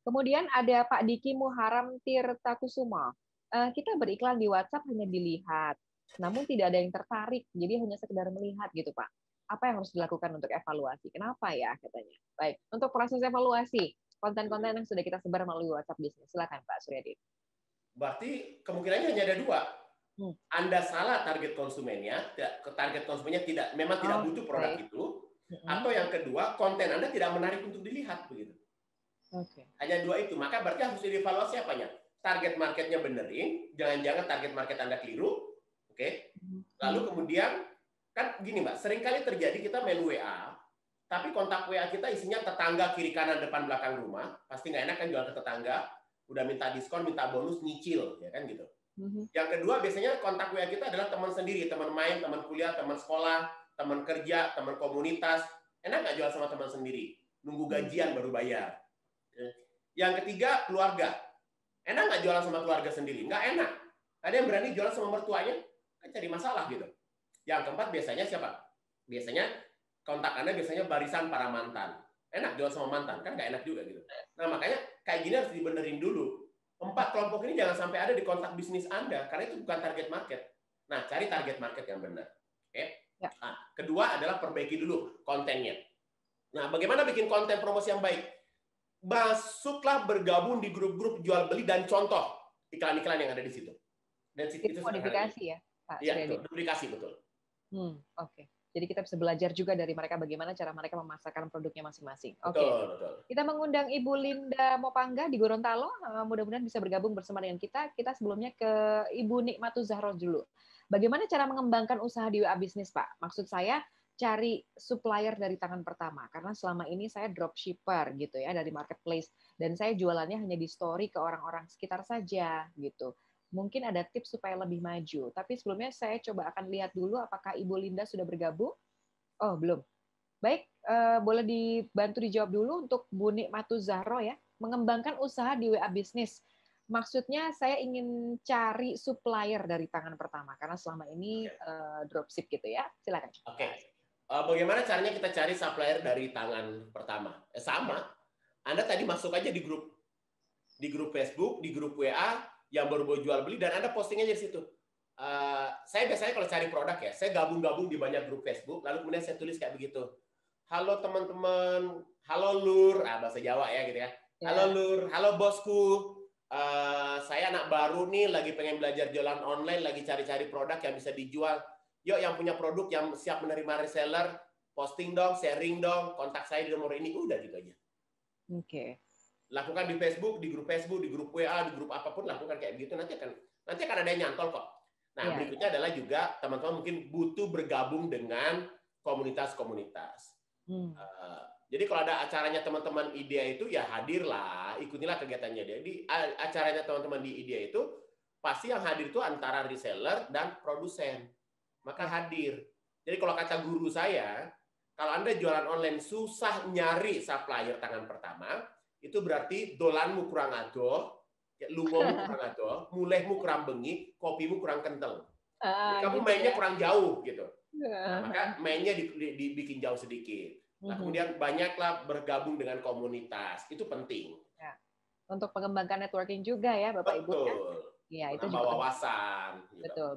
Kemudian ada Pak Diki Muharam Tirtakusuma. Kita beriklan di WhatsApp hanya dilihat, namun tidak ada yang tertarik, jadi hanya sekedar melihat gitu, Pak. Apa yang harus dilakukan untuk evaluasi? Kenapa ya katanya? Baik, untuk proses evaluasi konten-konten yang sudah kita sebar melalui WhatsApp Business. Silakan Pak Suryadi. Berarti kemungkinannya hanya ada dua. Anda salah target konsumennya tidak butuh produk itu, atau yang kedua konten Anda tidak menarik untuk dilihat begitu. Okay. Hanya dua itu, maka berarti harus dievaluasi apanya. Target marketnya benerin, jangan-jangan target market Anda keliru, oke? Lalu kemudian kan gini Mbak, seringkali terjadi kita main WA, tapi kontak WA kita isinya tetangga kiri kanan depan belakang rumah, pasti nggak enak kan jual ke tetangga, udah minta diskon, minta bonus, nyicil, ya kan gitu. Yang kedua biasanya kontak WA kita adalah teman sendiri, teman main, teman kuliah, teman sekolah, teman kerja, teman komunitas. Enak nggak jual sama teman sendiri? Nunggu gajian baru bayar. Yang ketiga keluarga. Enak nggak jualan sama keluarga sendiri? Nggak enak. Ada yang berani jualan sama mertuanya? Kan cari masalah gitu. Yang keempat biasanya siapa? Biasanya kontak Anda biasanya barisan para mantan. Enak jual sama mantan, kan nggak enak juga gitu. Nah, makanya kayak gini harus dibenerin dulu. 4 kelompok ini jangan sampai ada di kontak bisnis Anda, karena itu bukan target market. Nah, cari target market yang benar. Oke? Ya. Nah, kedua adalah perbaiki dulu kontennya. Nah, bagaimana bikin konten promosi yang baik? Masuklah bergabung di grup-grup jual beli dan contoh iklan-iklan yang ada di situ. Dan itu modifikasi ya, Pak Suryadi? Iya, modifikasi, betul. Oke. Jadi kita bisa belajar juga dari mereka bagaimana cara mereka memasarkan produknya masing-masing. Oke. Betul. Kita mengundang Ibu Linda Mopangga di Gorontalo. Mudah-mudahan bisa bergabung bersama dengan kita. Kita sebelumnya ke Ibu Nikmatu Zahro dulu. Bagaimana cara mengembangkan usaha di WA Bisnis, Pak? Maksud saya cari supplier dari tangan pertama. Karena selama ini saya dropshipper gitu ya dari marketplace. Dan saya jualannya hanya di story ke orang-orang sekitar saja gitu. Mungkin ada tips supaya lebih maju. Tapi sebelumnya saya coba akan lihat dulu apakah Ibu Linda sudah bergabung. Oh, belum. Baik, boleh dibantu dijawab dulu untuk Bu Nikmatu Zahro ya. Mengembangkan usaha di WA Bisnis. Maksudnya saya ingin cari supplier dari tangan pertama. Karena selama ini dropship gitu ya. Silakan. Oke. Bagaimana caranya kita cari supplier dari tangan pertama? Sama. Anda tadi masuk aja di grup Facebook, di grup WA, yang baru jual beli, dan Anda posting aja di situ. Saya biasanya kalau cari produk ya, saya gabung-gabung di banyak grup Facebook, lalu kemudian saya tulis kayak begitu. Halo teman-teman, halo Lur, bahasa Jawa ya gitu ya. Halo Lur, halo bosku, saya anak baru nih, lagi pengen belajar jualan online, lagi cari-cari produk yang bisa dijual. Yuk yang punya produk yang siap menerima reseller, posting dong, sharing dong, kontak saya di nomor ini, udah gitu aja. Oke. Lakukan di Facebook, di grup WA, di grup apapun, lakukan kayak gitu, nanti akan ada yang nyantol kok. Nah, berikutnya adalah juga teman-teman mungkin butuh bergabung dengan komunitas-komunitas. Jadi kalau ada acaranya teman-teman IDEA itu, ya hadirlah, ikutilah kegiatannya dia. Di acaranya teman-teman di IDEA itu, pasti yang hadir itu antara reseller dan produsen. Maka hadir. Jadi kalau kata guru saya, kalau Anda jualan online susah nyari supplier tangan pertama, itu berarti dolanmu kurang adoh, lungomu kurang adoh, mulehmu kurang bengi, kopimu kurang kental. Kamu mainnya kurang jauh gitu. Nah, maka mainnya dibikin jauh sedikit. Nah, kemudian banyaklah bergabung dengan komunitas. Itu penting. Ya. Untuk mengembangkan networking juga ya, Bapak Ibu ya. Iya, itu juga wawasan. Betul.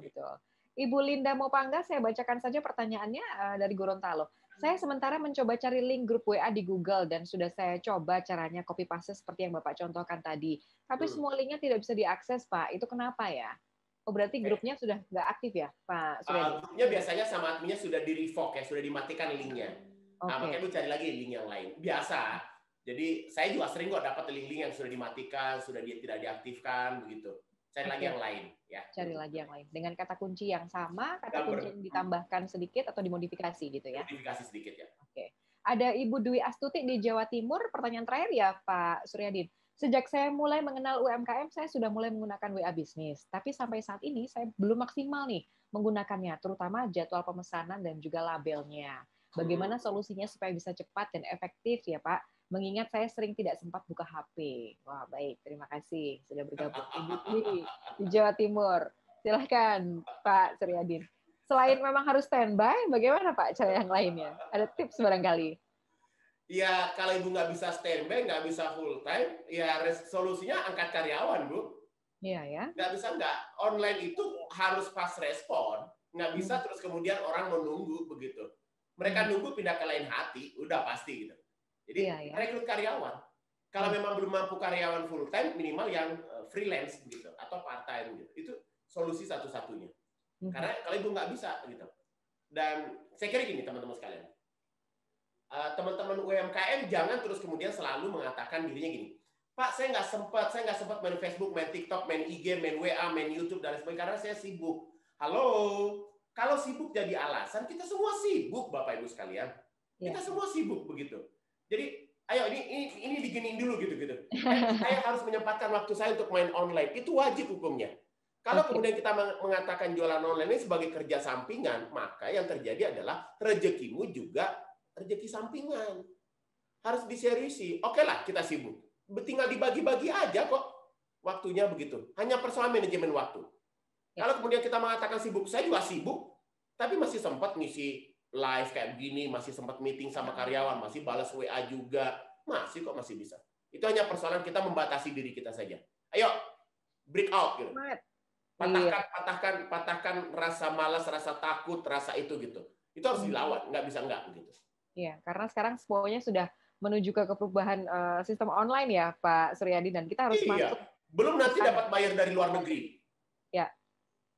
Ibu Linda Mopangga, saya bacakan saja pertanyaannya dari Gorontalo. Saya sementara mencoba cari link grup WA di Google dan sudah saya coba caranya copy paste seperti yang Bapak contohkan tadi. Tapi semua linknya tidak bisa diakses, Pak. Itu kenapa ya? Oh, berarti grupnya sudah nggak aktif ya, Pak Suryadi? Grupnya biasanya sama adminnya sudah di-revoke ya, sudah dimatikan linknya. Nah, makanya lu cari lagi link yang lain. Biasa. Jadi saya juga sering kok dapat link-link yang sudah dimatikan, sudah tidak diaktifkan, begitu. Cari lagi yang lain. Ya. Cari lagi yang lain. Dengan kata kunci yang sama, kata kunci yang ditambahkan sedikit atau dimodifikasi gitu ya? Modifikasi sedikit ya. Oke. Ada Ibu Dwi Astuti di Jawa Timur. Pertanyaan terakhir ya, Pak Suryadi. Sejak saya mulai mengenal UMKM, saya sudah mulai menggunakan WA Bisnis. Tapi sampai saat ini saya belum maksimal nih menggunakannya, terutama jadwal pemesanan dan juga labelnya. Bagaimana solusinya supaya bisa cepat dan efektif ya, Pak? Mengingat saya sering tidak sempat buka HP. Wah, baik. Terima kasih sudah bergabung. Ibu Dwi di Jawa Timur. Silahkan, Pak Suryadi. Selain memang harus standby, bagaimana Pak cara yang lainnya? Ada tips barangkali? Ya, kalau Ibu nggak bisa standby, nggak bisa full time, ya solusinya angkat karyawan, Bu. Iya ya. Nggak bisa nggak. Online itu harus fast respon. Nggak bisa terus kemudian orang menunggu begitu. Mereka nunggu pindah ke lain hati, udah pasti gitu. Jadi rekrut karyawan. Kalau memang belum mampu karyawan full time, minimal yang freelance begitu atau part time gitu. Itu solusi satu-satunya. Karena kalau Ibu nggak bisa gitu. Dan saya kira gini teman-teman sekalian. Teman-teman UMKM jangan terus kemudian selalu mengatakan dirinya gini, Pak, saya nggak sempat main Facebook, main TikTok, main IG, main WA, main YouTube dan sebagainya karena saya sibuk. Halo, kalau sibuk jadi alasan, kita semua sibuk, Bapak Ibu sekalian. Kita semua sibuk begitu. Jadi, ayo ini diginiin dulu gitu. Saya harus menyempatkan waktu saya untuk main online. Itu wajib hukumnya. Kalau kemudian kita mengatakan jualan online ini sebagai kerja sampingan, maka yang terjadi adalah rezekimu juga rezeki sampingan. Harus diseriusi. Oke lah, kita sibuk. Tinggal dibagi-bagi aja kok waktunya begitu. Hanya persoalan manajemen waktu. Kalau kemudian kita mengatakan sibuk, saya juga sibuk, tapi masih sempat ngisi live kayak begini, masih sempat meeting sama karyawan, masih balas WA juga, masih bisa. Itu hanya persoalan kita membatasi diri kita saja. Ayo, break out gitu. Patahkan rasa malas, rasa takut, rasa itu gitu. Itu harus dilawan, nggak bisa nggak gitu. Iya, karena sekarang semuanya sudah menuju ke perubahan sistem online ya, Pak Suryadi, dan kita harus masuk. Belum nanti dapat bayar dari luar negeri. Ya,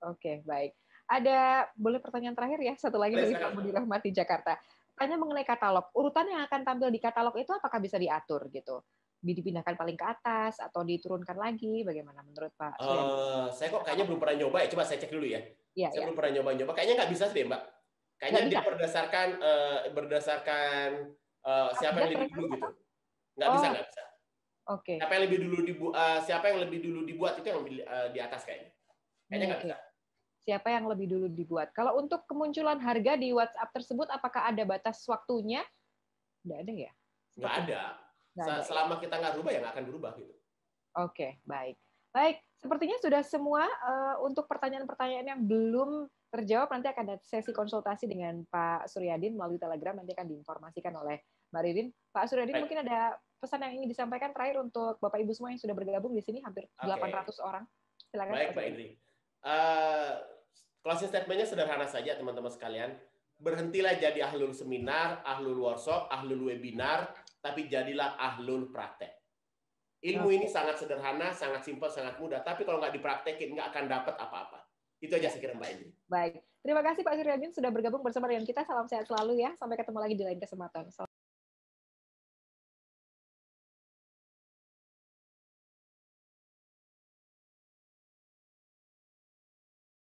oke, baik. Ada, boleh pertanyaan terakhir ya, satu lagi dari Pak Budi Rahmat di Jakarta. Tanya mengenai katalog. Urutan yang akan tampil di katalog itu apakah bisa diatur gitu? Dipindahkan paling ke atas atau diturunkan lagi? Bagaimana menurut Pak Suryadi? Saya kok kayaknya belum pernah nyoba ya. Coba saya cek dulu ya. Saya belum pernah nyoba. Kayaknya nggak bisa sih, Mbak. Kayaknya dia berdasarkan siapa yang lebih dulu gitu. Nggak bisa. Oke. Siapa yang lebih dulu dibuat itu yang di atas kayaknya. Kayaknya nggak bisa. Siapa yang lebih dulu dibuat? Kalau untuk kemunculan harga di WhatsApp tersebut, apakah ada batas waktunya? Nggak ada ya? Nggak ada. Selama kita nggak berubah ya nggak akan berubah gitu. Oke, baik. Baik, sepertinya sudah semua. Untuk pertanyaan-pertanyaan yang belum terjawab, nanti akan ada sesi konsultasi dengan Pak Suryadin melalui Telegram, nanti akan diinformasikan oleh Mbak Ririn. Pak Suryadin, mungkin ada pesan yang ingin disampaikan terakhir untuk Bapak Ibu semua yang sudah bergabung di sini, hampir 800 orang. Silakan. Baik, Mbak Indri. Closing statement-nya sederhana saja, teman-teman sekalian. Berhentilah jadi ahlul seminar, ahlul workshop, ahlul webinar, tapi jadilah ahlul praktek. Ilmu ini sangat sederhana, sangat simpel, sangat mudah. Tapi kalau nggak dipraktekin, nggak akan dapat apa-apa. Itu aja sekira Mbak Indri. Baik. Terima kasih Pak Suryadin sudah bergabung bersama dengan kita. Salam sehat selalu ya. Sampai ketemu lagi di lain kesempatan.